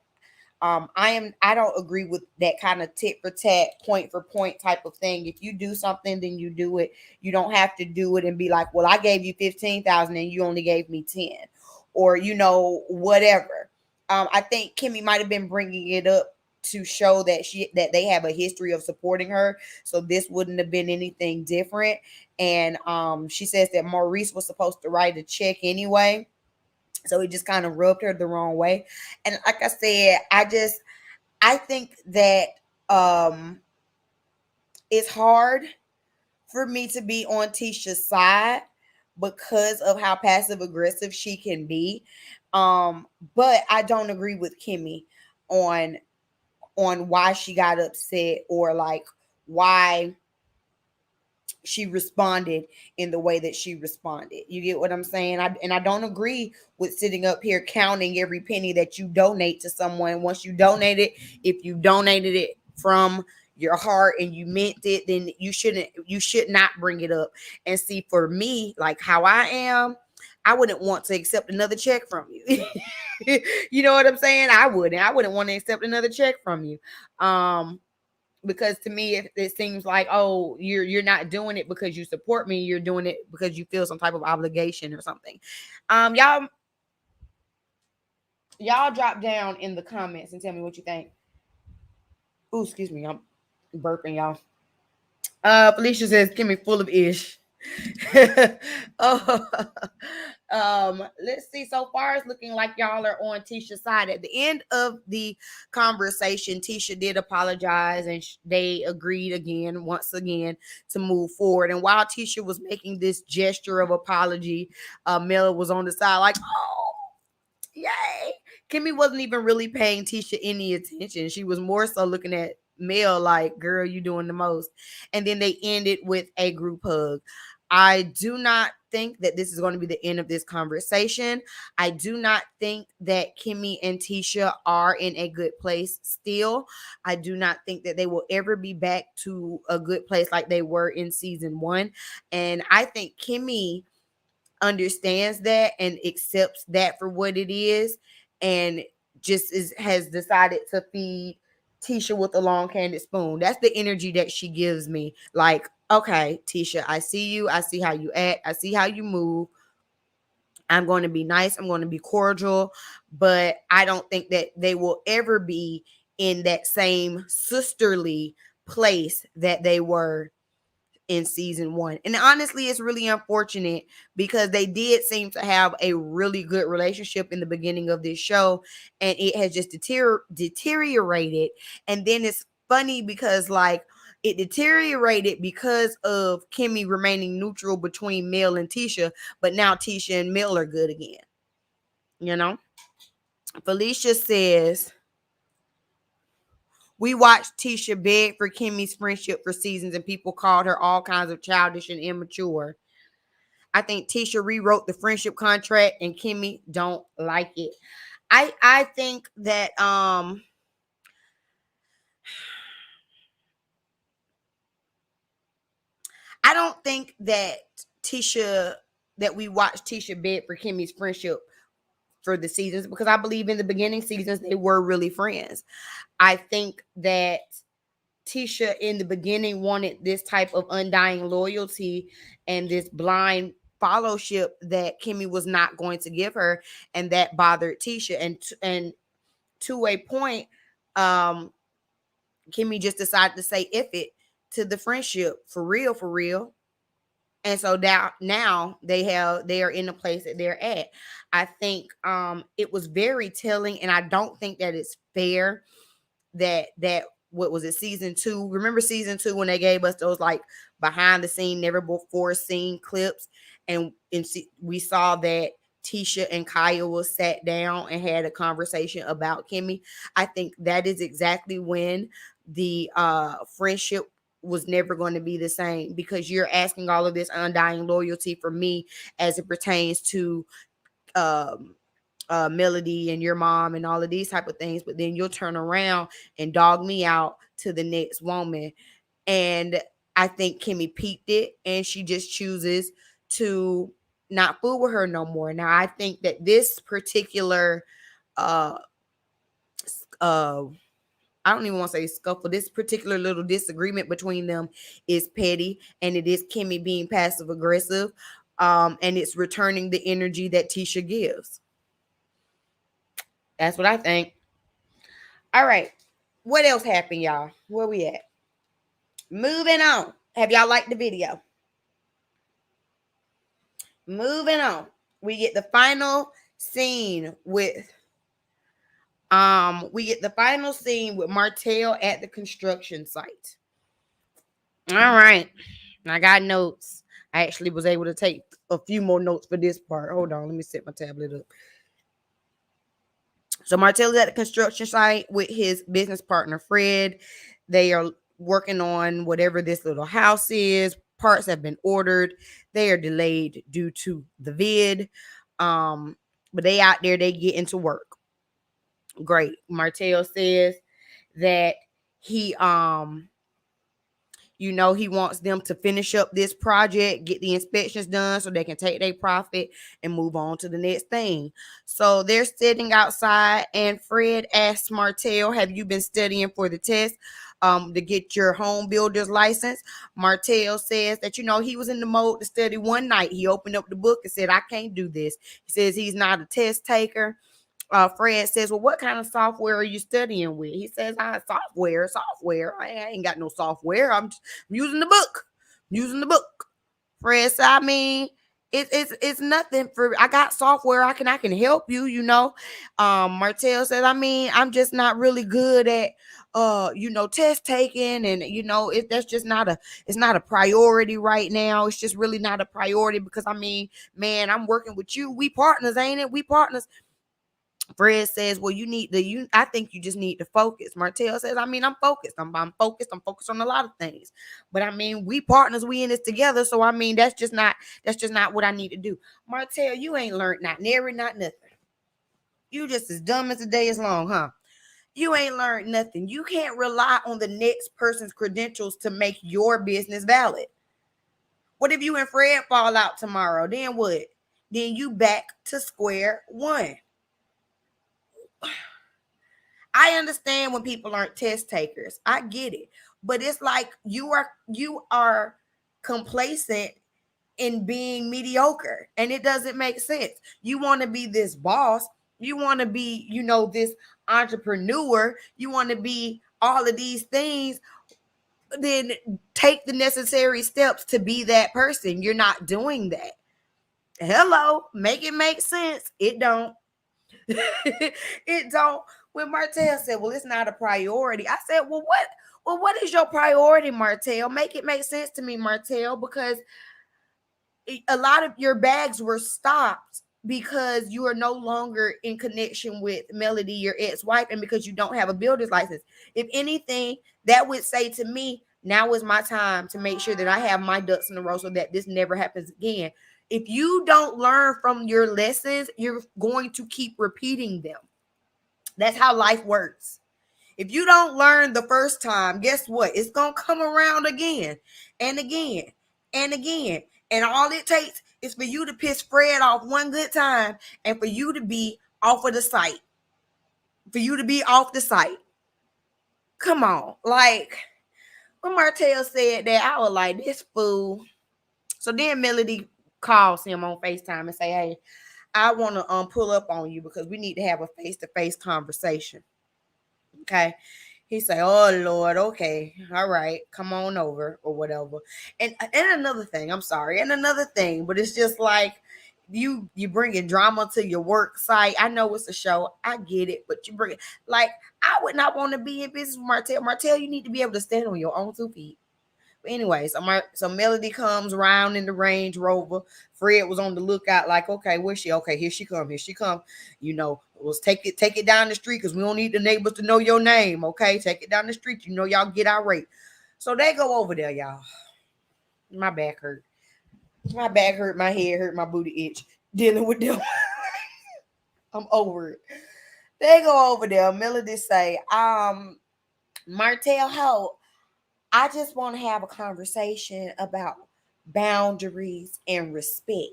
A: I don't agree with that kind of tit for tat, point for point type of thing. If you do something, then you do it. You don't have to do it and be like, well, I gave you 15,000 and you only gave me 10, or whatever. I think Kimmy might have been bringing it up to show that they have a history of supporting her, so this wouldn't have been anything different. And she says that Maurice was supposed to write a check anyway, so it just kind of rubbed her the wrong way. And like I said, I think that it's hard for me to be on Tisha's side because of how passive aggressive she can be. But I don't agree with Kimmy on on why she got upset or like why she responded in the way that she responded. You get what I'm saying? I don't agree with sitting up here counting every penny that you donate to someone. Once you donate it, if you donated it from your heart and you meant it, then you should not bring it up. And see, for me, like how I am, I wouldn't want to accept another check from you. You know what I'm saying? I wouldn't want to accept another check from you. Because to me it seems like, oh, you're not doing it because you support me, you're doing it because you feel some type of obligation or something. Y'all drop down in the comments and tell me what you think. Oh, excuse me, I'm burping, y'all. Felicia says Kimmy full of ish. Oh, let's see. So far, it's looking like y'all are on Tisha's side. At the end of the conversation, Tisha did apologize, and they agreed once again, to move forward. And while Tisha was making this gesture of apology, Mel was on the side, like, "Oh, yay!" Kimmy wasn't even really paying Tisha any attention. She was more so looking at Mel like, "Girl, you doing the most." And then they ended with a group hug. I do not think that this is going to be the end of this conversation. I do not think that Kimmy and Tisha are in a good place still. I do not think that they will ever be back to a good place like they were in season 1. And I think Kimmy understands that and accepts that for what it is, and has decided to feed Tisha with a long handed spoon. That's the energy that she gives me. Like, okay, Tisha, I see you. I see how you act. I see how you move. I'm going to be nice. I'm going to be cordial. But I don't think that they will ever be in that same sisterly place that they were in season 1. And honestly, it's really unfortunate because they did seem to have a really good relationship in the beginning of this show, and it has just deteriorated. And then it's funny because like it deteriorated because of Kimmy remaining neutral between Mel and Tisha, but now Tisha and Mel are good again. You know? Felicia says, we watched Tisha beg for Kimmy's friendship for seasons, and people called her all kinds of childish and immature. I think Tisha rewrote the friendship contract, and Kimmy don't like it. I think that I don't think that we watched Tisha beg for Kimmy's friendship for the seasons, because I believe in the beginning seasons they were really friends. I think that Tisha in the beginning wanted this type of undying loyalty and this blind followship that Kimmy was not going to give her, and that bothered Tisha. And to a point, Kimmy just decided to say "if it" to the friendship for real. And so now they are in the place that they're at. I think it was very telling, and I don't think that it's fair that what was it, season 2? Remember season 2 when they gave us those like behind the scene, never before seen clips, and we saw that Tisha and Kaya was sat down and had a conversation about Kimmy. I think that is exactly when the friendship was never going to be the same, because you're asking all of this undying loyalty for me as it pertains to Melody and your mom and all of these type of things, but then you'll turn around and dog me out to the next woman. And I think Kimmy peeped it, and she just chooses to not fool with her no more. Now I think that this particular I don't even want to say scuffle, this particular little disagreement between them is petty, and it is Kimmy being passive aggressive, and it's returning the energy that Tisha gives. That's what I think. All right. What else happened, y'all? Where we at? Moving on. Have y'all liked the video? Moving on. We get the final scene with Martell at the construction site. All right. I got notes. I actually was able to take a few more notes for this part. Hold on, let me set my tablet up. So Martell is at the construction site with his business partner, Fred. They are working on whatever this little house is. Parts have been ordered. They are delayed due to the vid. But they out there, they get into work. Great. Martell says that he he wants them to finish up this project, get the inspections done so they can take their profit and move on to the next thing. So they're sitting outside, and Fred asks Martell, have you been studying for the test to get your home builder's license? Martell says that, he was in the mode to study one night. He opened up the book and said, I can't do this. He says he's not a test taker. Fred says, well, what kind of software are you studying with? He says, software. I ain't got no software. I'm using the book. Fred said, I mean, it's nothing for, I got software. I can help you, Martell says, I mean, I'm just not really good at, test taking, and, that's just it's not a priority right now. It's just really not a priority because, I mean, man, I'm working with you. We partners, ain't it? We partners. Fred says, well, I think you just need to focus. Martell says, I mean, I'm focused. I'm focused. I'm focused on a lot of things. But I mean, we partners, we in this together. So I mean, that's just not what I need to do. Martell, you ain't learned not nary, not nothing. You just as dumb as the day is long, huh? You ain't learned nothing. You can't rely on the next person's credentials to make your business valid. What if you and Fred fall out tomorrow? Then what? Then you back to square one. I understand when people aren't test takers. I get it. But it's like you are complacent in being mediocre, and it doesn't make sense. You want to be this boss. You want to be, this entrepreneur. You want to be all of these things. Then take the necessary steps to be that person. You're not doing that. Hello, make it make sense. It don't. It don't. When Martell said, well, it's not a priority, I said, well, what is your priority, Martell? Make it make sense to me, Martell, because a lot of your bags were stopped because you are no longer in connection with Melody, your ex-wife, and because you don't have a builder's license. If anything, that would say to me, now is my time to make sure that I have my ducks in a row so that this never happens again. If you don't learn from your lessons, you're going to keep repeating them. That's how life works. If you don't learn the first time, guess what? It's going to come around again and again and again. And all it takes is for you to piss Fred off one good time and for you to be off of the site. For you to be off the site. Come on. Like, when Martell said that, I was like, this fool. So then Melody calls him on FaceTime and say, hey, I want to pull up on you because we need to have a face-to-face conversation. Okay. He say, oh, Lord, okay. All right. Come on over or whatever. And another thing, I'm sorry. And another thing, but it's just like you bringing drama to your work site. I know it's a show. I get it. But you bring it. Like, I would not want to be in business with Martell. Martell, you need to be able to stand on your own 2 feet. Anyway, so Melody comes around in the Range Rover. Fred was on the lookout, like, okay, where's she? Okay, here she come. Let's take it down the street because we don't need the neighbors to know your name. Okay, take it down the street. Y'all get irate. So they go over there, y'all. My back hurt. My back hurt. My head hurt. My booty itch. Dealing with them. I'm over it. They go over there. Melody say, Martell Holt, I just want to have a conversation about boundaries and respect.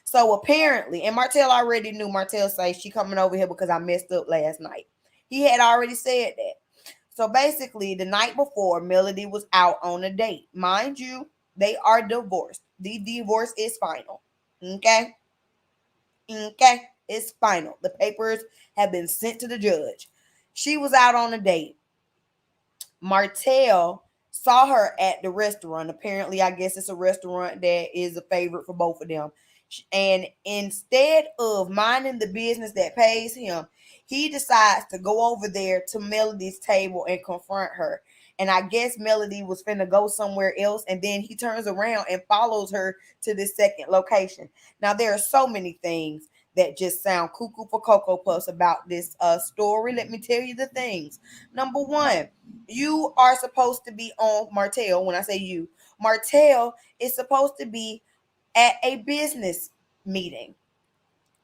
A: So apparently, and Martell already knew. Martell say she coming over here because I messed up last night. He had already said that. So basically, the night before, Melody was out on a date. Mind you, they are divorced. The divorce is final. Okay? Okay? It's final. The papers have been sent to the judge. She was out on a date. Martell saw her at the restaurant. Apparently, I guess it's a restaurant that is a favorite for both of them. And instead of minding the business that pays him, he decides to go over there to Melody's table and confront her. And I guess Melody was finna go somewhere else. And then he turns around and follows her to this second location. Now, there are so many things that just sound cuckoo for Cocoa Puffs about this story. Let me tell you the things. Number one, you are supposed to be on Martell. When I say you, Martell is supposed to be at a business meeting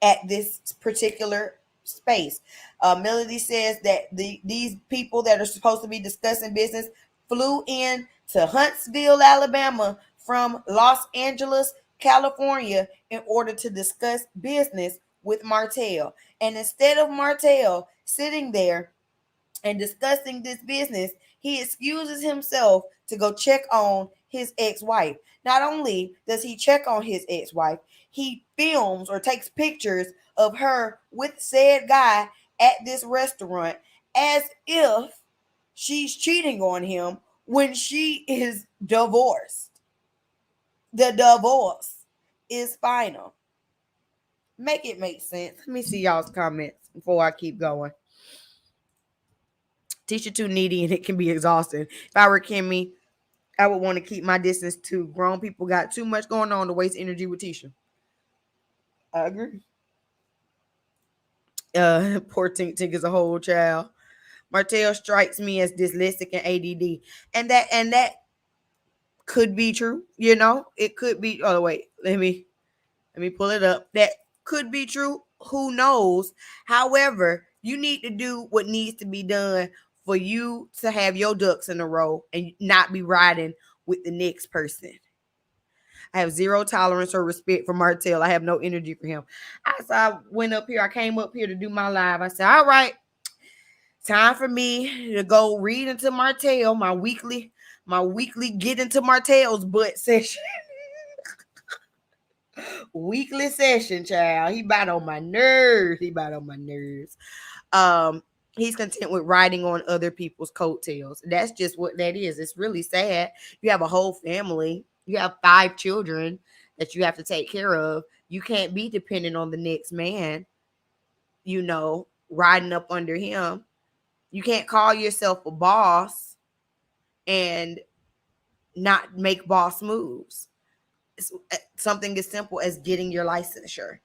A: at this particular space. Melody says that these people that are supposed to be discussing business flew in to Huntsville, Alabama from Los Angeles, California in order to discuss business with Martell. And instead of Martell sitting there and discussing this business, he excuses himself to go check on his ex-wife. Not only does he check on his ex-wife, he films or takes pictures of her with said guy at this restaurant as if she's cheating on him when she is divorced. The divorce is final. Make it make sense. Let me see y'all's comments before I keep going. Teacher too needy and it can be exhausting. If I were Kimmy, I would want to keep my distance too. Grown people got too much going on to waste energy with Tisha. I agree. Poor Tink Tink is a whole child. Martell strikes me as dyslexic and ADD. And that could be true, you know? It could be. Oh wait, let me pull it up. That could be true. Who knows? However, you need to do what needs to be done for you to have your ducks in a row and not be riding with the next person. I have zero tolerance or respect for Martell. I have no energy for him. I went up here. I came up here to do my live. I said, all right, time for me to go read into Martell, my weekly get into Martell's butt session. Weekly session, child. He about on my nerves. He's content with riding on other people's coattails. That's just what that is. It's really sad. You have a whole family. You have 5 children that you have to take care of. You can't be dependent on the next man, riding up under him. You can't call yourself a boss and not make boss moves. It's something as simple as getting your licensure.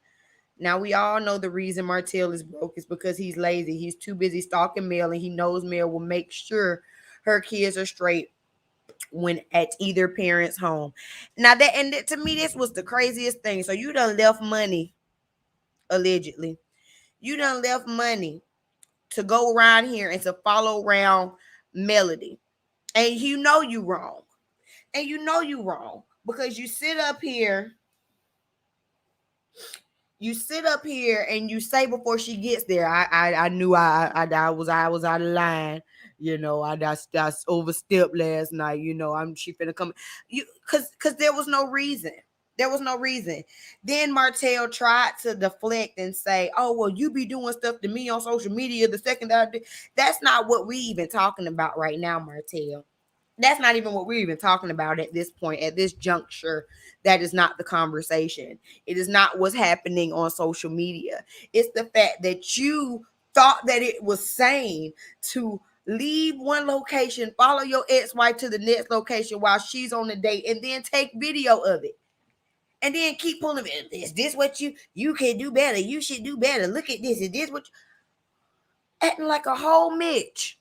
A: Now, we all know the reason Martell is broke is because he's lazy. He's too busy stalking Mel, and he knows Mel will make sure her kids are straight when at either parent's home. Now, to me, this was the craziest thing. So you done left money, allegedly. You done left money to go around here and to follow around Melody. And you know you wrong. Because you sit up here and you say before she gets there, I knew I was out of line. I overstepped last night. She finna come. Cause there was no reason. Then Martell tried to deflect and say, "Oh well, you be doing stuff to me on social media the second that I did." That's not what we even talking about right now, Martell. That's not even what we're even talking about at this point, at this juncture. That is not the conversation. It is not what's happening on social media. It's the fact that you thought that it was sane to leave one location, follow your ex-wife to the next location while she's on the date, and then take video of it. And then keep pulling it. Is this what you can do better? You should do better. Look at this. Is this what acting like a whole Mitch?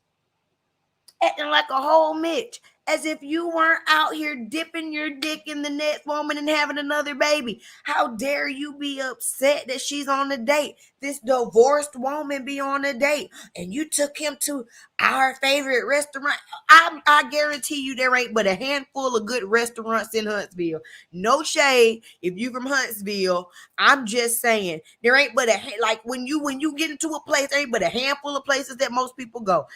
A: As if you weren't out here dipping your dick in the next woman and having another baby. How dare you be upset that she's on a date? This divorced woman be on a date, and you took him to our favorite restaurant. I guarantee you there ain't but a handful of good restaurants in Huntsville. No shade if you from Huntsville. I'm just saying there ain't but when you get into a place, there ain't but a handful of places that most people go.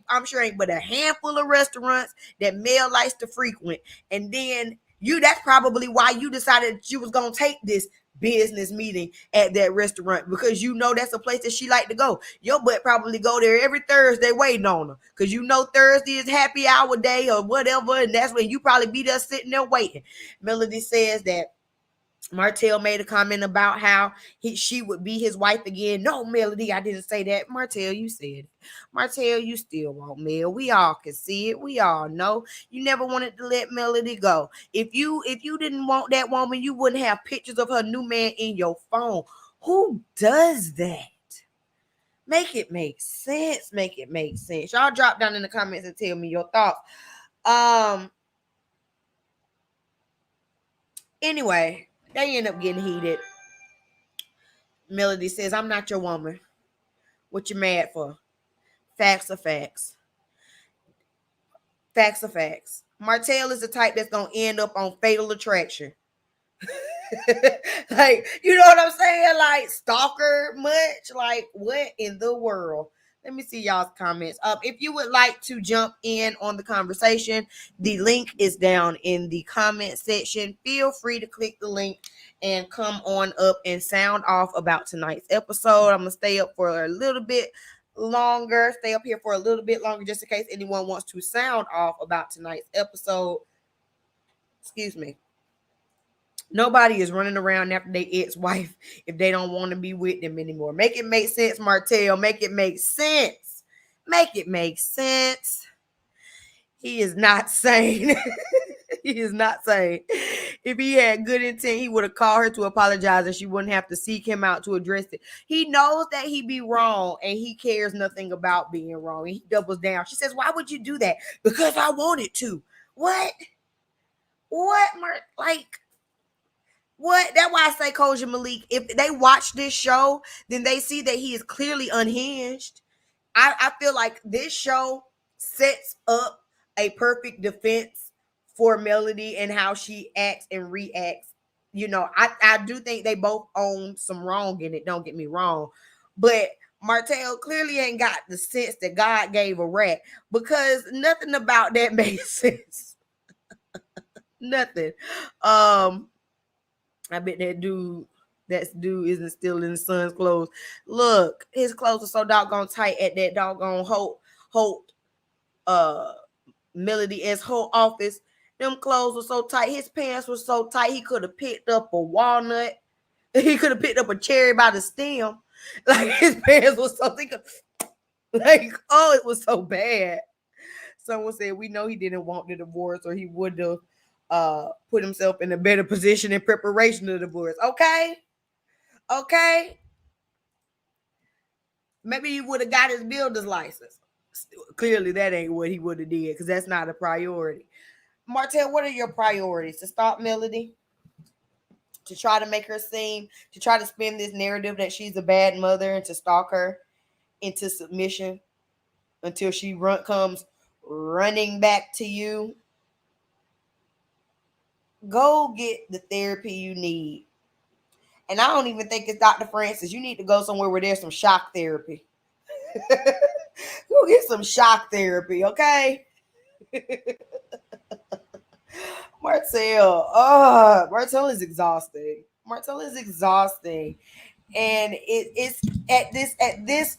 A: I'm sure ain't but a handful of restaurants that Mel likes to frequent. And then that's probably why you decided that you was gonna take this business meeting at that restaurant, because that's a place that she like to go. Your butt probably go there every Thursday waiting on her, because Thursday is happy hour day or whatever, and that's when you probably be there sitting there waiting. Melody says that Martell made a comment about how she would be his wife again. No, Melody, I didn't say that. Martell, you said it. Martell, you still want Mel. We all can see it. We all know you never wanted to let Melody go. If you didn't want that woman, you wouldn't have pictures of her new man in your phone. Who does that? Make it make sense. Make it make sense. Y'all drop down in the comments and tell me your thoughts. Anyway, they end up getting heated. Melody says, I'm not your woman. What you mad for? Facts are facts. Facts are facts. Martell is the type that's going to end up on Fatal Attraction. Like, you know what I'm saying? Like, stalker much? Like, what in the world? Let me see y'all's comments. If you would like to jump in on the conversation, the link is down in the comment section. Feel free to click the link and come on up and sound off about tonight's episode. I'm going to stay up for a little bit longer. Stay up here for a little bit longer just in case anyone wants to sound off about tonight's episode. Excuse me. Nobody is running around after their ex-wife if they don't want to be with them anymore. Make it make sense, Martell. Make it make sense. Make it make sense. He is not sane. He is not sane. If he had good intent, he would have called her to apologize and she wouldn't have to seek him out to address it. He knows that he be wrong and he cares nothing about being wrong. He doubles down. She says, why would you do that? Because I wanted to. What? Like... What? That's why I say Koja Malik. If they watch this show, then they see that he is clearly unhinged. I feel like this show sets up a perfect defense for Melody and how she acts and reacts. You know, I do think they both own some wrong in it. Don't get me wrong. But Martell clearly ain't got the sense that God gave a rat because nothing about that made sense. Nothing. I bet that dude isn't still in his son's clothes. Look, his clothes are so doggone tight at that doggone Holt Melody as Holt office. Them clothes were so tight. His pants were so tight. He could have picked up a walnut. He could have picked up a cherry by the stem. Like his pants were so thick. Like, oh, it was so bad. Someone said, we know he didn't want the divorce or he would have put himself in a better position in preparation of the divorce. Okay. Maybe he would have got his builder's license. Clearly, that ain't what he would have did because that's not a priority. Martell, what are your priorities? To stop Melody? To try to make her to try to spin this narrative that she's a bad mother and to stalk her into submission until she comes running back to you? Go get the therapy you need. And I don't even think it's Dr. Francis. You need to go somewhere where there's some shock therapy. Go get some shock therapy, okay? Martell is exhausting. And it's at this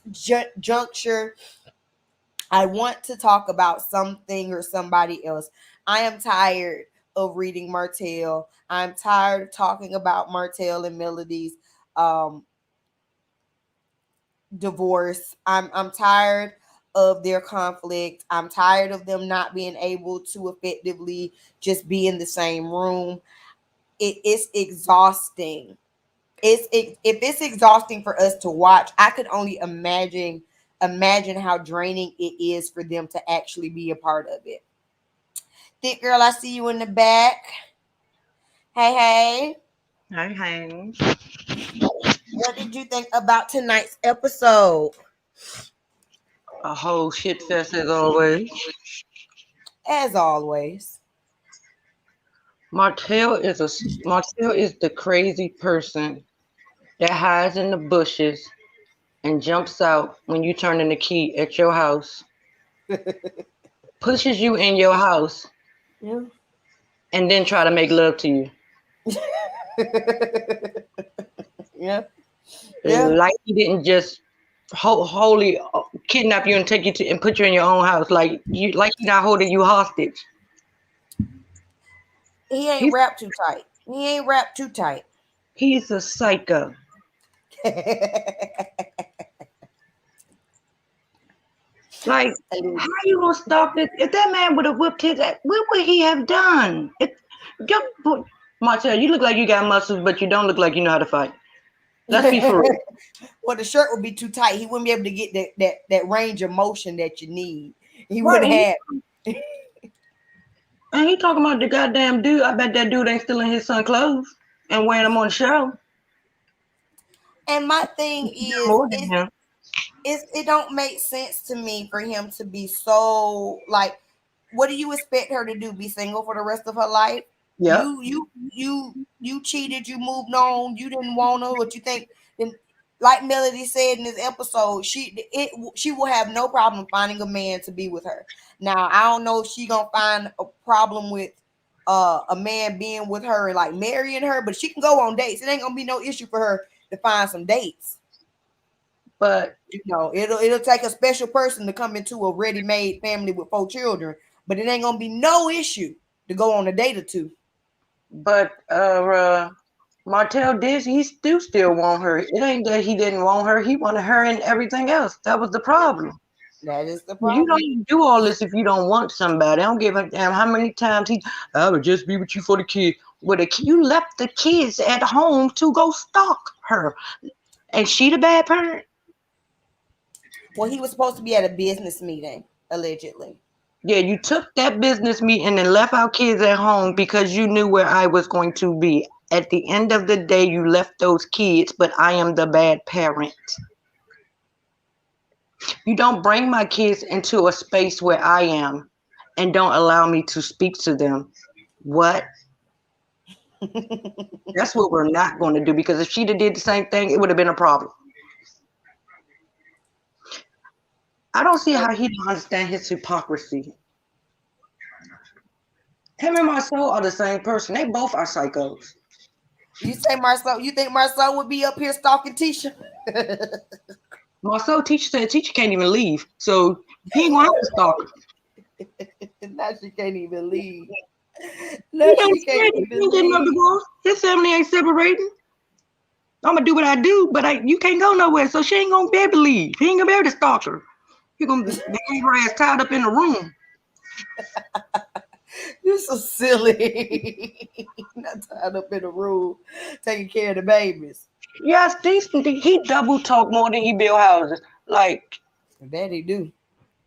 A: juncture, I want to talk about something or somebody else. I am tired of reading Martell. I'm tired of talking about Martell and Melody's divorce. I'm tired of their conflict. I'm tired of them not being able to effectively just be in the same room. It's exhausting. If it's exhausting for us to watch, I could only imagine how draining it is for them to actually be a part of it. Thick girl, I see you in the back. Hey.
B: Hey.
A: What did you think about tonight's episode?
B: A whole shit fest as always.
A: As always.
B: Martell is the crazy person that hides in the bushes and jumps out when you turn in the key at your house. Pushes you in your house.
A: Yeah.
B: And then try to make love to you.
A: Yeah.
B: Like he didn't just wholly kidnap you and take you to and put you in your own house. Like he's not holding you hostage.
A: He ain't wrapped too tight.
B: He's a psycho. Like, how you gonna stop it? If that man would have whipped his ass, what would he have done? Martell, you look like you got muscles, but you don't look like you know how to fight. Let's be for real.
A: Well, the shirt would be too tight. He wouldn't be able to get that range of motion that you need. He
B: Right.
A: wouldn't have.
B: And he talking about the goddamn dude. I bet that dude ain't stealing his son clothes and wearing them on the show.
A: And my thing is,
B: More than him.
A: it don't make sense to me for him to be so like. What do you expect her to do? Be single for the rest of her life?
B: Yep.
A: You cheated. You moved on. You didn't want her. What you think? Then, like Melody said in this episode, she will have no problem finding a man to be with her. Now I don't know if she gonna find a problem with a man being with her and like marrying her, but she can go on dates. It ain't gonna be no issue for her to find some dates.
B: But
A: you know, it'll take a special person to come into a ready-made family with 4 children, but it ain't gonna be no issue to go on a date or two.
B: But Martell did. He still want her. It ain't that he didn't want her. He wanted her and everything else. That was the problem.
A: That is the
B: You
A: problem.
B: don't even do all this if you don't want somebody. I don't give a damn how many times I would just be with you for the kid. With you left the kids at home to go stalk her, and she the bad parent.
A: Well, he was supposed to be at a business meeting, allegedly.
B: Yeah, you took that business meeting and left our kids at home because you knew where I was going to be. At the end of the day, you left those kids, but I am the bad parent. You don't bring my kids into a space where I am and don't allow me to speak to them. What? That's what we're not going to do, because if she'd have did the same thing, it would have been a problem. I don't see how he don't understand his hypocrisy. Him and Marcel are the same person. They both are psychos.
A: You say Marcel? You think Marcel would be up here stalking Tisha?
B: Marcel teacher said teacher can't even leave, so he ain't gonna have to stalk her.
A: Now she can't even leave. No, she can't even
B: He getting no divorce. His family ain't separating. I'm gonna do what I do, but you can't go nowhere, so she ain't gonna be able to leave. He ain't gonna be able to stalk her. You're gonna be her ass tied up in the room.
A: You're so silly. Not tied up in a room, taking care of the babies.
B: Yes, he double talk more than he build houses. Like,
A: Daddy do.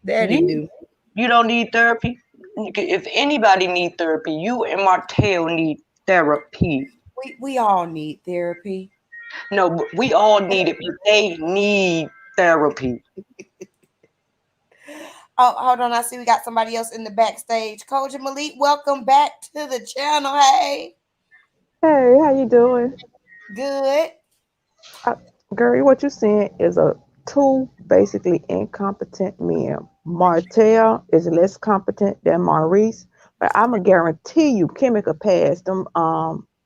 A: Daddy do.
B: You don't need therapy. If anybody need therapy, you and Martell need therapy.
A: We all need therapy.
B: No, but we all need it, but they need therapy.
A: Oh, hold on. I see we got somebody else in the backstage. Coach Malik, welcome back to the channel. Hey.
C: Hey, how you doing?
A: Good.
C: Gary, what you're seeing is two basically incompetent men. Martell is less competent than Maurice, but I'm gonna guarantee you Kimmy could pass them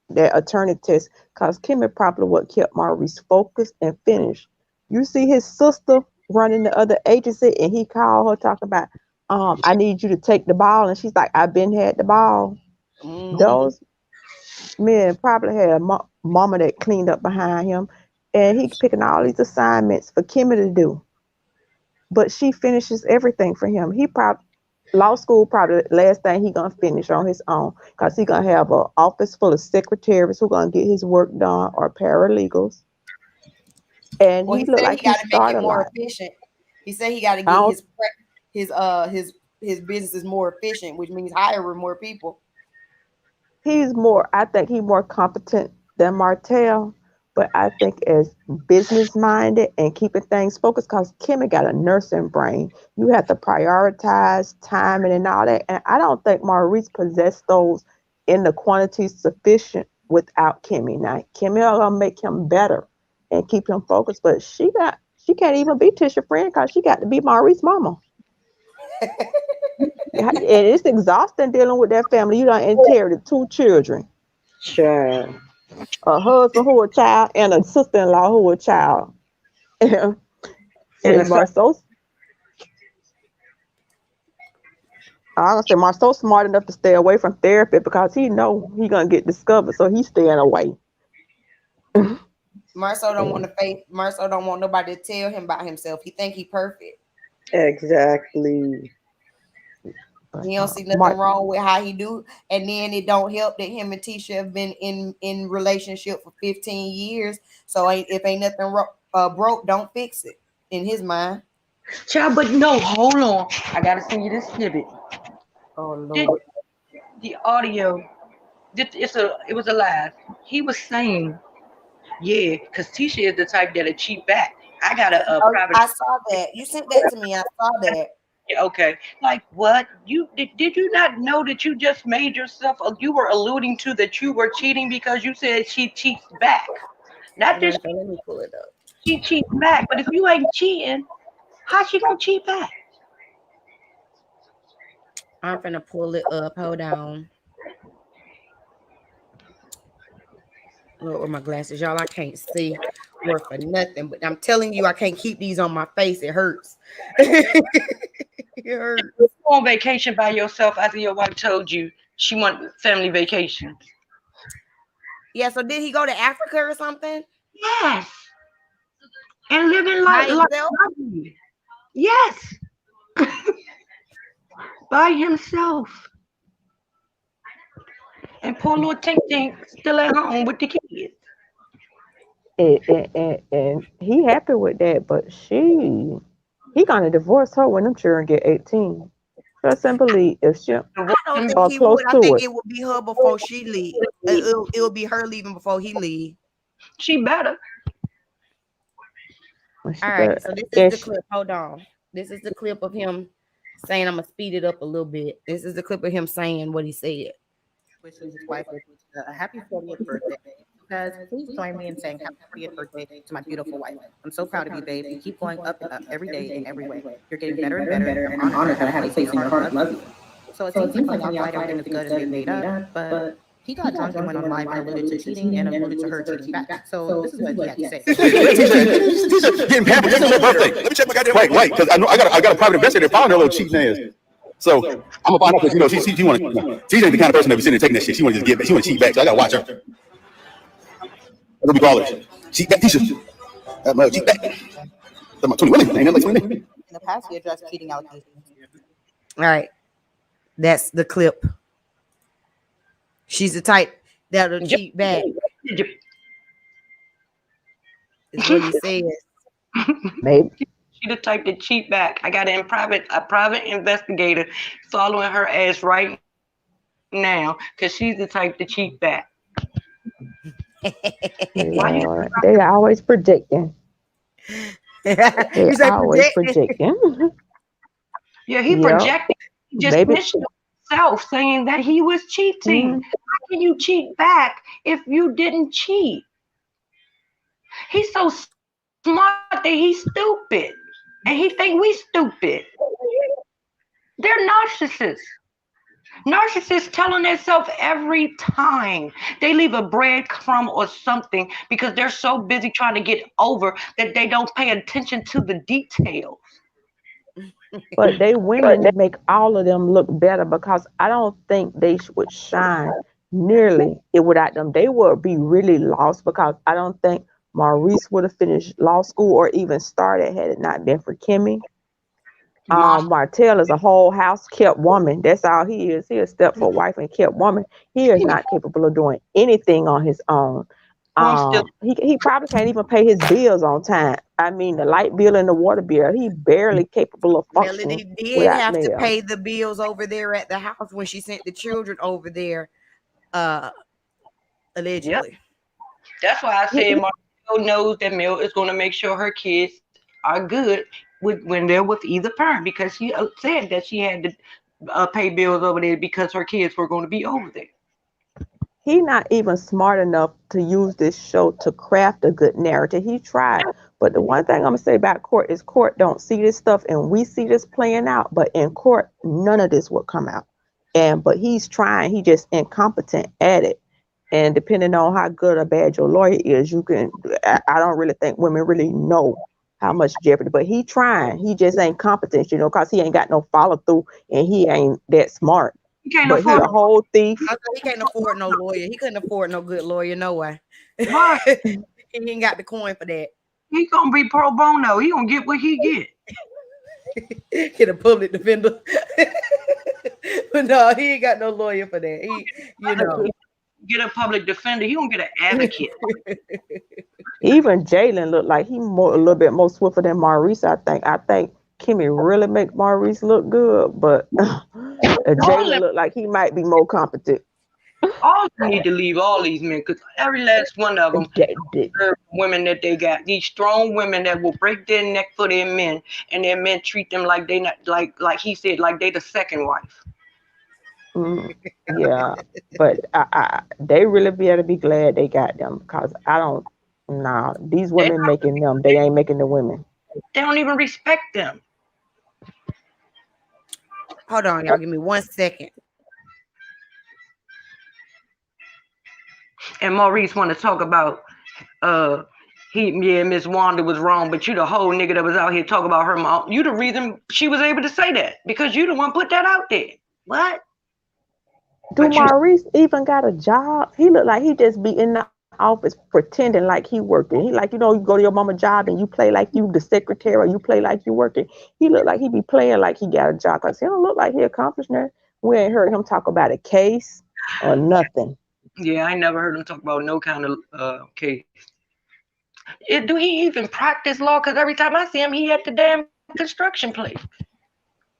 C: their attorney test, because Kimmy probably what kept Maurice focused and finished. You see his sister running the other agency, and he called her talking about I need you to take the ball, and she's like, I've been had the ball.
A: Mm-hmm.
C: Those men probably had a mama that cleaned up behind him, and he's picking all these assignments for Kimmy to do. But she finishes everything for him. He probably law school probably the last thing he gonna finish on his own, because he gonna have an office full of secretaries who gonna get his work done, or paralegals. And
A: well,
C: he looked like he
A: got to make
C: started
A: it more efficient. He said he got to get his businesses more efficient, which means hiring more people.
C: I think he's more competent than Martell, but I think as business minded and keeping things focused, because Kimmy got a nursing brain. You have to prioritize timing and all that. And I don't think Maurice possessed those in the quantity sufficient without Kimmy. Now, Kimmy are gonna make him better and keep him focused, but she can't even be Tisha friend, because she got to be Maurice's mama. And it's exhausting dealing with that family. You done inherited 2 children.
B: Sure.
C: A husband who a child and a sister-in-law who a child. And Marceau's, I'm gonna say Marceau's smart enough to stay away from therapy, because he know he gonna get discovered, so he's staying away.
A: Marceau don't want to face. Marceau don't want nobody to tell him about himself. He think he perfect.
B: Exactly.
C: But,
A: You don't see nothing wrong with how he do, and then it don't help that him and Tisha have been in relationship for 15 years. So if ain't nothing broke, don't fix it in his mind.
B: Child, but no, hold on. I gotta send you this snippet.
A: Oh Lord.
B: The audio. It was a live. He was saying, yeah, because Tisha is the type that'll cheat back. I got a private.
A: I saw that. You sent that to me. I saw that.
B: Yeah, okay. Like what? You did you not know that you just made yourself? You were alluding to that you were cheating because you said she cheats back. Not just
A: let me pull it up.
B: she cheats back, but if you ain't cheating, how she gonna cheat back?
A: I'm gonna pull it up. Hold on. Look with my glasses, y'all. I can't see worth for nothing, but I'm telling you, I can't keep these on my face. It hurts. It hurts.
B: You go on vacation by yourself after your wife told you she wanted family vacation.
A: Yeah. So did he go to Africa or something?
B: Yes. And living
A: By
B: like
A: himself?
B: yes. By himself. And poor little Tink Tink still at home with the kids.
C: And he happy with that, but he gonna divorce her when them children get 18. Trust and believe if she
A: I don't think he
C: close
A: would. I
C: to
A: think
C: it.
A: it would be her before she leave. It would be her leaving before he leave.
B: She better.
A: All right. So this is the clip. Hold on. This is the clip of him saying, I'm gonna speed it up a little bit. This is the clip of him saying what he said.
D: Wishes his wife a happy 40th birthday. Guys, please join me in saying happy 40th birthday to my beautiful wife. I'm so proud of you, babe. You keep going up and up every day in every way. You're getting better and better, and I'm honored that I have a place in your heart. Love you. So it seems like on the outside everything is good and they've made up, but he got drunk and went on live and alluded to cheating and alluded to her cheating back. So this is what he had to say.
E: Tisha getting pampered just on her birthday. Let me check my goddamn right, because I know I got a private investigator following her little cheating ass. So I'm gonna find out because she want to. Tisha ain't the kind of person that be sitting and taking that shit. She want to just get back. She want to cheat back. So I gotta watch her. That's what we call it. Cheat back, Tisha. Cheat back. That's my 20 women. Ain't that like 20 women?
D: In the past, he addressed cheating allegations.
A: All right. That's the clip. She's the type that'll cheat back. Is what he says.
C: Maybe.
B: She the type to cheat back. I got a private investigator following her ass right now because she's the type to cheat back.
C: Lord, they are always predicting. They always predicting.
B: Yeah, he projected. He just snitched himself saying that he was cheating. How can you cheat back if you didn't cheat? He's so smart that he's stupid. And he think we stupid. They're narcissists. Narcissists telling themselves every time they leave a breadcrumb or something because they're so busy trying to get over that they don't pay attention to the details.
C: But they women make all of them look better because I don't think they would shine nearly it without them. They would be really lost because I don't think Maurice would have finished law school or even started had it not been for Kimmy. Martell is a whole house kept woman. That's all he is. He is a stepful wife and kept woman. He is not capable of doing anything on his own. He probably can't even pay his bills on time. I mean, the light bill and the water bill. He barely capable of functioning.
A: Melody did have to pay the bills over there at the house when she sent the children over there, allegedly.
B: Yep. That's why I said Martell knows that Mel is going to make sure her kids are good when they're with either parent because she said that she had to pay bills over there because her kids were going to be over there.
C: He's not even smart enough to use this show to craft a good narrative. He tried. But the one thing I'm going to say about court is court don't see this stuff and we see this playing out. But in court, none of this will come out. But he's trying. He just incompetent at it. And depending on how good or bad your lawyer is, I don't really think women really know how much jeopardy. But he trying. He just ain't competent, because he ain't got no follow through and he ain't that smart. But he a whole thief.
A: He can't afford no lawyer. He couldn't afford no good lawyer, no way.
B: Right.
A: He ain't got the coin for that.
B: He gonna be pro bono. He gonna get what he get.
A: Get a public defender. But no, he ain't got no lawyer for that. He, you know.
B: Get a public defender. You don't get an advocate.
C: Even Jalen looked like he a little bit more swifter than Maurice. I think Kimmy really make Maurice look good, but Jalen looked like he might be more competent.
B: All you need to leave all these men, because every last one of them women that they got, these strong women that will break their neck for their men, and their men treat them like they not like he said, like they the second wife.
C: Yeah, but they really better be glad they got them, because these women making them, they ain't making the women.
B: They don't even respect them.
A: Hold on, y'all. Give me 1 second.
B: And Maurice want to talk about Miss Wanda was wrong, but you the whole nigga that was out here talking about her mom. You the reason she was able to say that, because you the one put that out there. What?
C: Do Maurice even got a job? He look like he just be in the office pretending like he working. He like, you go to your mama's job and you play like you the secretary, or you play like you working. He look like he be playing like he got a job, because he don't look like he accomplished that. We ain't heard him talk about a case or nothing.
B: Yeah, I never heard him talk about no kind of case. Do he even practice law? Because every time I see him, he at the damn construction place.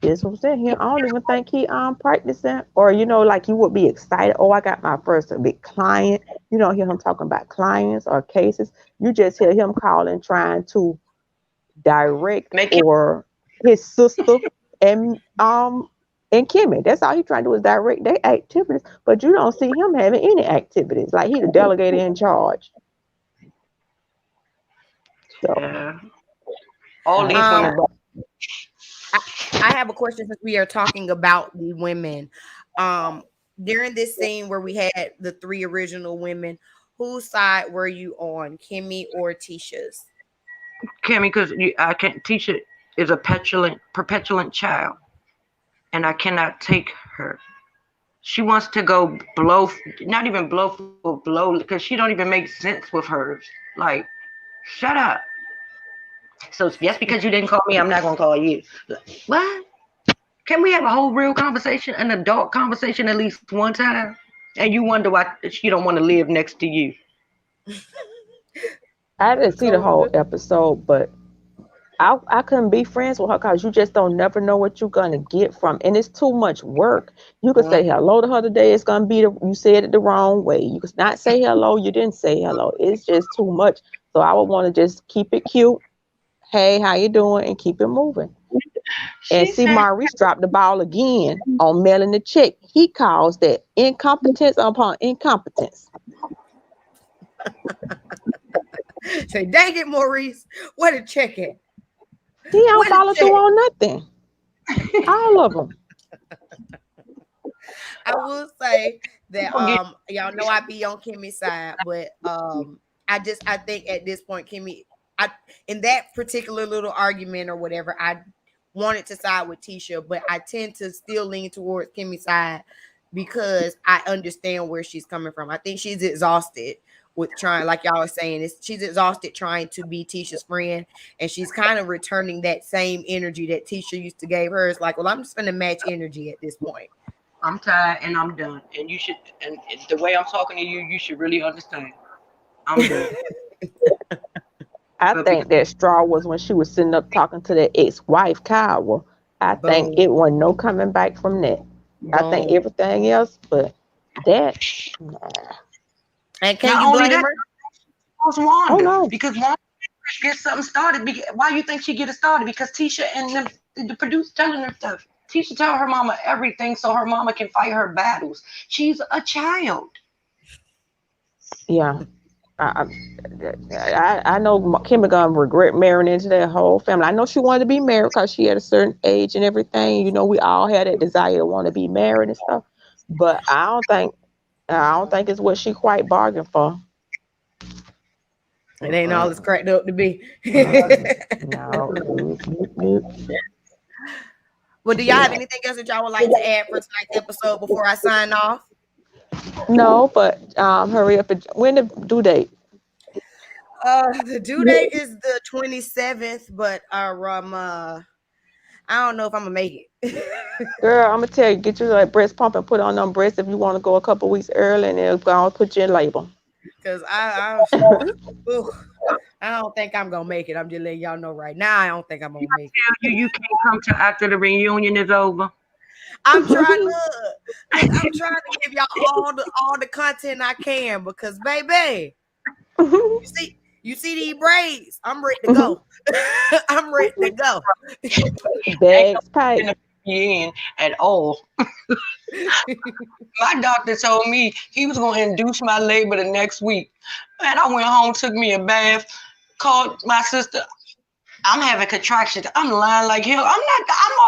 C: That's what I'm saying. I don't even think he practicing, or like you would be excited. Oh, I got my first big client. You don't hear him talking about clients or cases. You just hear him calling, trying to direct or his sister and Kimmy. That's all he trying to do, is direct their activities. But you don't see him having any activities. Like he the delegator in charge. So.
B: Yeah. All these women.
A: I have a question, since we are talking about the women. During this scene where we had the 3 original women, whose side were you on, Kimmy or Tisha's?
B: Kimmy, because I can't. Tisha is a perpetuant child, and I cannot take her. She wants to go blow, not even blow for blow, because she don't even make sense with hers. Like, shut up. So just because you didn't call me, I'm not gonna call you. What? Can we have a whole real conversation, an adult conversation, at least one time? And you wonder why she don't want to live next to you.
C: I didn't see the whole episode, but I couldn't be friends with her, because you just don't never know what you're gonna get from, and it's too much work. You could say hello to her today, it's gonna be you said it the wrong way. You could not say hello, you didn't say hello. It's just too much. So I would want to just keep it cute. Hey, how you doing? And keep it moving. And see, Maurice dropped the ball again on mailing the check. He calls that incompetence upon incompetence.
A: Say, dang it, Maurice. Where the check at?
C: He don't follow through on nothing. All of them.
A: I will say that y'all know I be on Kimmy's side, but I think at this point, Kimmy, in that particular little argument or whatever, I wanted to side with Tisha, but I tend to still lean towards Kimmy's side, because I understand where she's coming from. I think she's exhausted with trying, like y'all are saying, she's exhausted trying to be Tisha's friend, and she's kind of returning that same energy that Tisha used to give her. It's like, well, I'm just going to match energy at this point.
B: I'm tired and I'm done. And you should, and the way I'm talking to you, you should really understand. I'm done.
C: I think that straw was when she was sitting up talking to that ex-wife, Kyle. I think it wasn't no coming back from that. I think everything else, but that. Nah.
A: And can you blame her?
B: Wanda, oh, no. Because Wanda gets something started. Why you think she get it started? Because Tisha and the producer telling her stuff. Tisha tell her mama everything so her mama can fight her battles. She's a child.
C: Yeah. I know Kimmy gonna regret marrying into that whole family. I know she wanted to be married because she had a certain age and everything. You know, we all had that desire to want to be married and stuff. But I don't think it's what she quite bargained for.
A: It ain't all it's cracked up to be.
C: No.
A: Well, do y'all have anything else that y'all would like to add for tonight's episode before I sign off?
C: No, but hurry up. When the due date?
A: The due date is the 27th, but I don't know if I'm gonna make it.
C: Girl, I'm gonna tell you, get you like breast pump and put on them breasts if you want to go a couple weeks early, and they'll go and put you in labor.
A: Cause ooh, I don't think I'm gonna make it. I'm just letting y'all know right now. I don't think I'm gonna make it.
B: You can't come to after the reunion is over.
A: I'm trying to look. I'm trying to give y'all all the content I can because, baby, you see these braids. I'm ready to go. I'm ready to go.
C: Bags packed.
B: In at all. My doctor told me he was going to induce my labor the next week. And I went home, took me a bath, called my sister. I'm having contractions. I'm lying like hell. I'm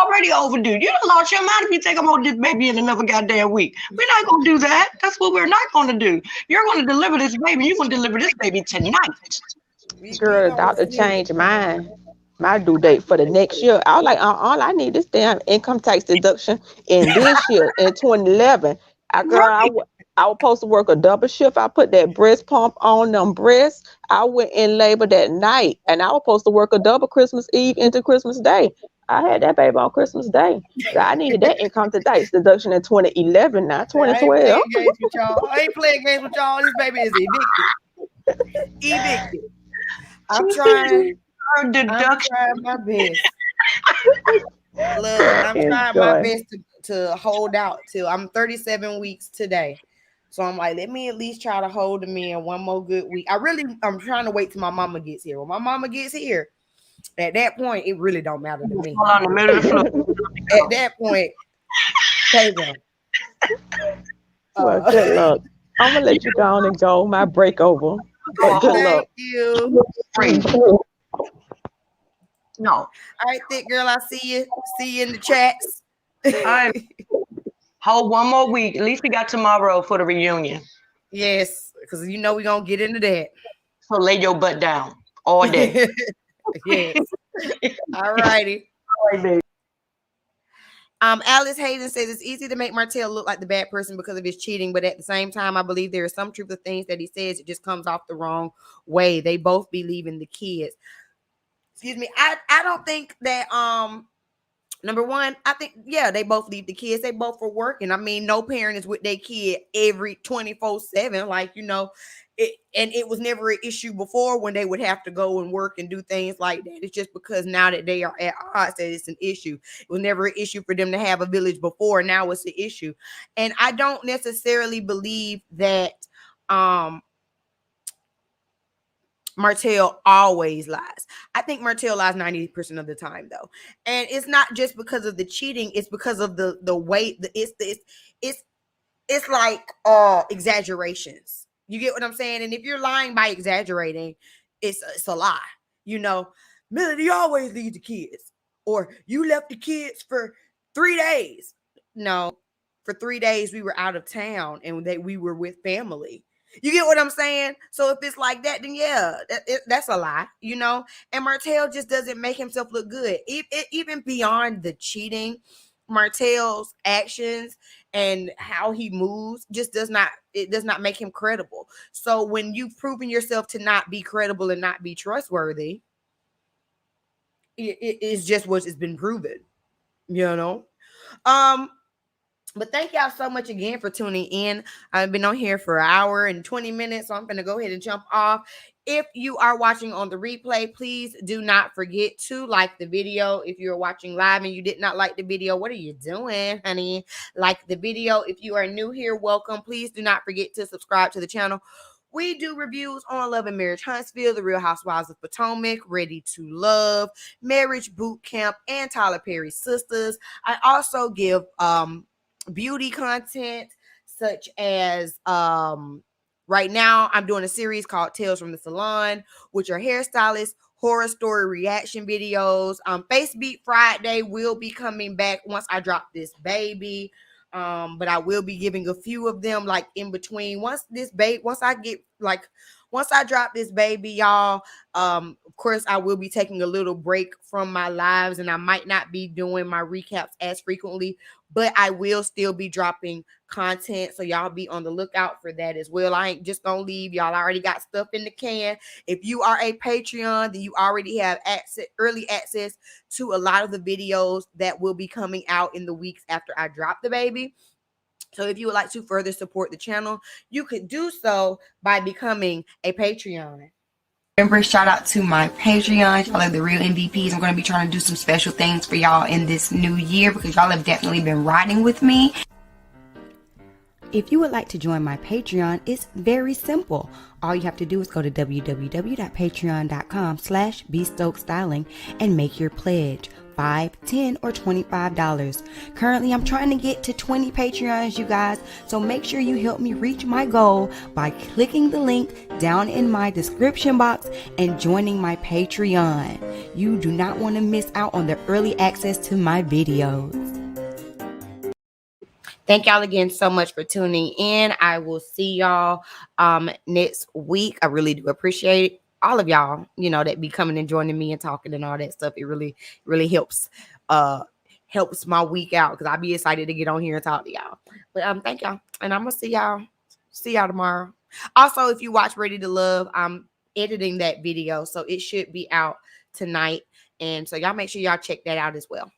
B: already overdue. You done lost your mind if you think I'm going to this baby in another goddamn week. We're not going to do that. That's what we're not going to do. You're going to deliver this baby. You're going to deliver this baby tonight.
C: Girl, the doctor changed my due date for the next year. I was like, all I need is damn income tax deduction in this year, in 2011. I was supposed to work a double shift. I put that breast pump on them breasts. I went in labor that night, and I was supposed to work a double Christmas Eve into Christmas Day. I had that baby on Christmas Day. So I needed that income tax deduction in 2011, not 2012.
A: I ain't playing games with y'all. This baby is evicted. I'm trying my best. Look, I'm trying my best to hold out till I'm 37 weeks today. So I'm like, let me at least try to hold them in one more good week. I'm trying to wait till my mama gets here. When my mama gets here, at that point, it really don't matter to me.
B: On the middle of the floor.
A: At that point, take them.
C: Well, good luck. I'm gonna let you go on and go. My break over. But good luck.
A: Thank you.
B: No.
A: All right, thick girl. I see you. See you in the chats.
B: Hold one more week. At least we got tomorrow for the reunion.
A: Yes, because you know we're gonna get into that.
B: So lay your butt down all day.
A: Yes. All righty. Alice Hayden says it's easy to make Martell look like the bad person because of his cheating, but at the same time, I believe there is some truth to things that he says. It just comes off the wrong way. They both believe in the kids. Excuse me. I don't think that number one, I think they both leave the kids. They both are working. I mean, no parent is with their kid every 24/7, like it was never an issue before when they would have to go and work and do things like that. It's just because now that they are at odds that it's an issue. It was never an issue for them to have a village before. Now it's an issue. And I don't necessarily believe that Martell always lies. I think Martell lies 90% of the time, though, and it's not just because of the cheating. It's because of the way it's like exaggerations. You get what I'm saying? And if you're lying by exaggerating, it's a lie. You know, Melody always leaves the kids, or you left the kids for 3 days. No, for 3 days we were out of town and we were with family. You get what I'm saying? So if it's like that, then that's a lie, you know? And Martell just doesn't make himself look good. Even beyond the cheating, Martell's actions and how he moves just does not make him credible. So when you've proven yourself to not be credible and not be trustworthy, it is just what has been proven, you know? But thank y'all so much again for tuning in. I've been on here for 1 hour and 20 minutes, so I'm going to go ahead and jump off. If you are watching on the replay, please do not forget to like the video. If you're watching live and you did not like the video, what are you doing, honey? Like the video. If you are new here, welcome. Please do not forget to subscribe to the channel. We do reviews on Love and Marriage Huntsville, The Real Housewives of Potomac, Ready to Love, Marriage Boot Camp, and Tyler Perry's Sisters. I also give beauty content such as right now I'm doing a series called Tales from the Salon, which are hairstylist horror story reaction videos. Face Beat Friday will be coming back once I drop this baby, but I will be giving a few of them like in between once I get like once I drop this baby, y'all, of course, I will be taking a little break from my lives, and I might not be doing my recaps as frequently, but I will still be dropping content. So y'all be on the lookout for that as well. I ain't just gonna leave y'all. I already got stuff in the can. If you are a Patreon, then you already have early access to a lot of the videos that will be coming out in the weeks after I drop the baby. So if you would like to further support the channel, you could do so by becoming a Patreon. Remember, shout out to my Patreon. Y'all are the real MVPs. I'm going to be trying to do some special things for y'all in this new year because y'all have definitely been riding with me. If you would like to join my Patreon, it's very simple. All you have to do is go to www.patreon.com/bstokestyling and make your pledge. $5, $10, or $25. Currently, I'm trying to get to 20 Patreons, you guys. So make sure you help me reach my goal by clicking the link down in my description box and joining my Patreon. You do not want to miss out on the early access to my videos. Thank y'all again so much for tuning in. I will see y'all next week. I really do appreciate all of y'all, that be coming and joining me and talking and all that stuff. It really helps my week out because I'll be excited to get on here and talk to y'all. But thank y'all. And I'm gonna see y'all tomorrow. Also, if you watch Ready to Love, I'm editing that video, so it should be out tonight. And so y'all make sure y'all check that out as well.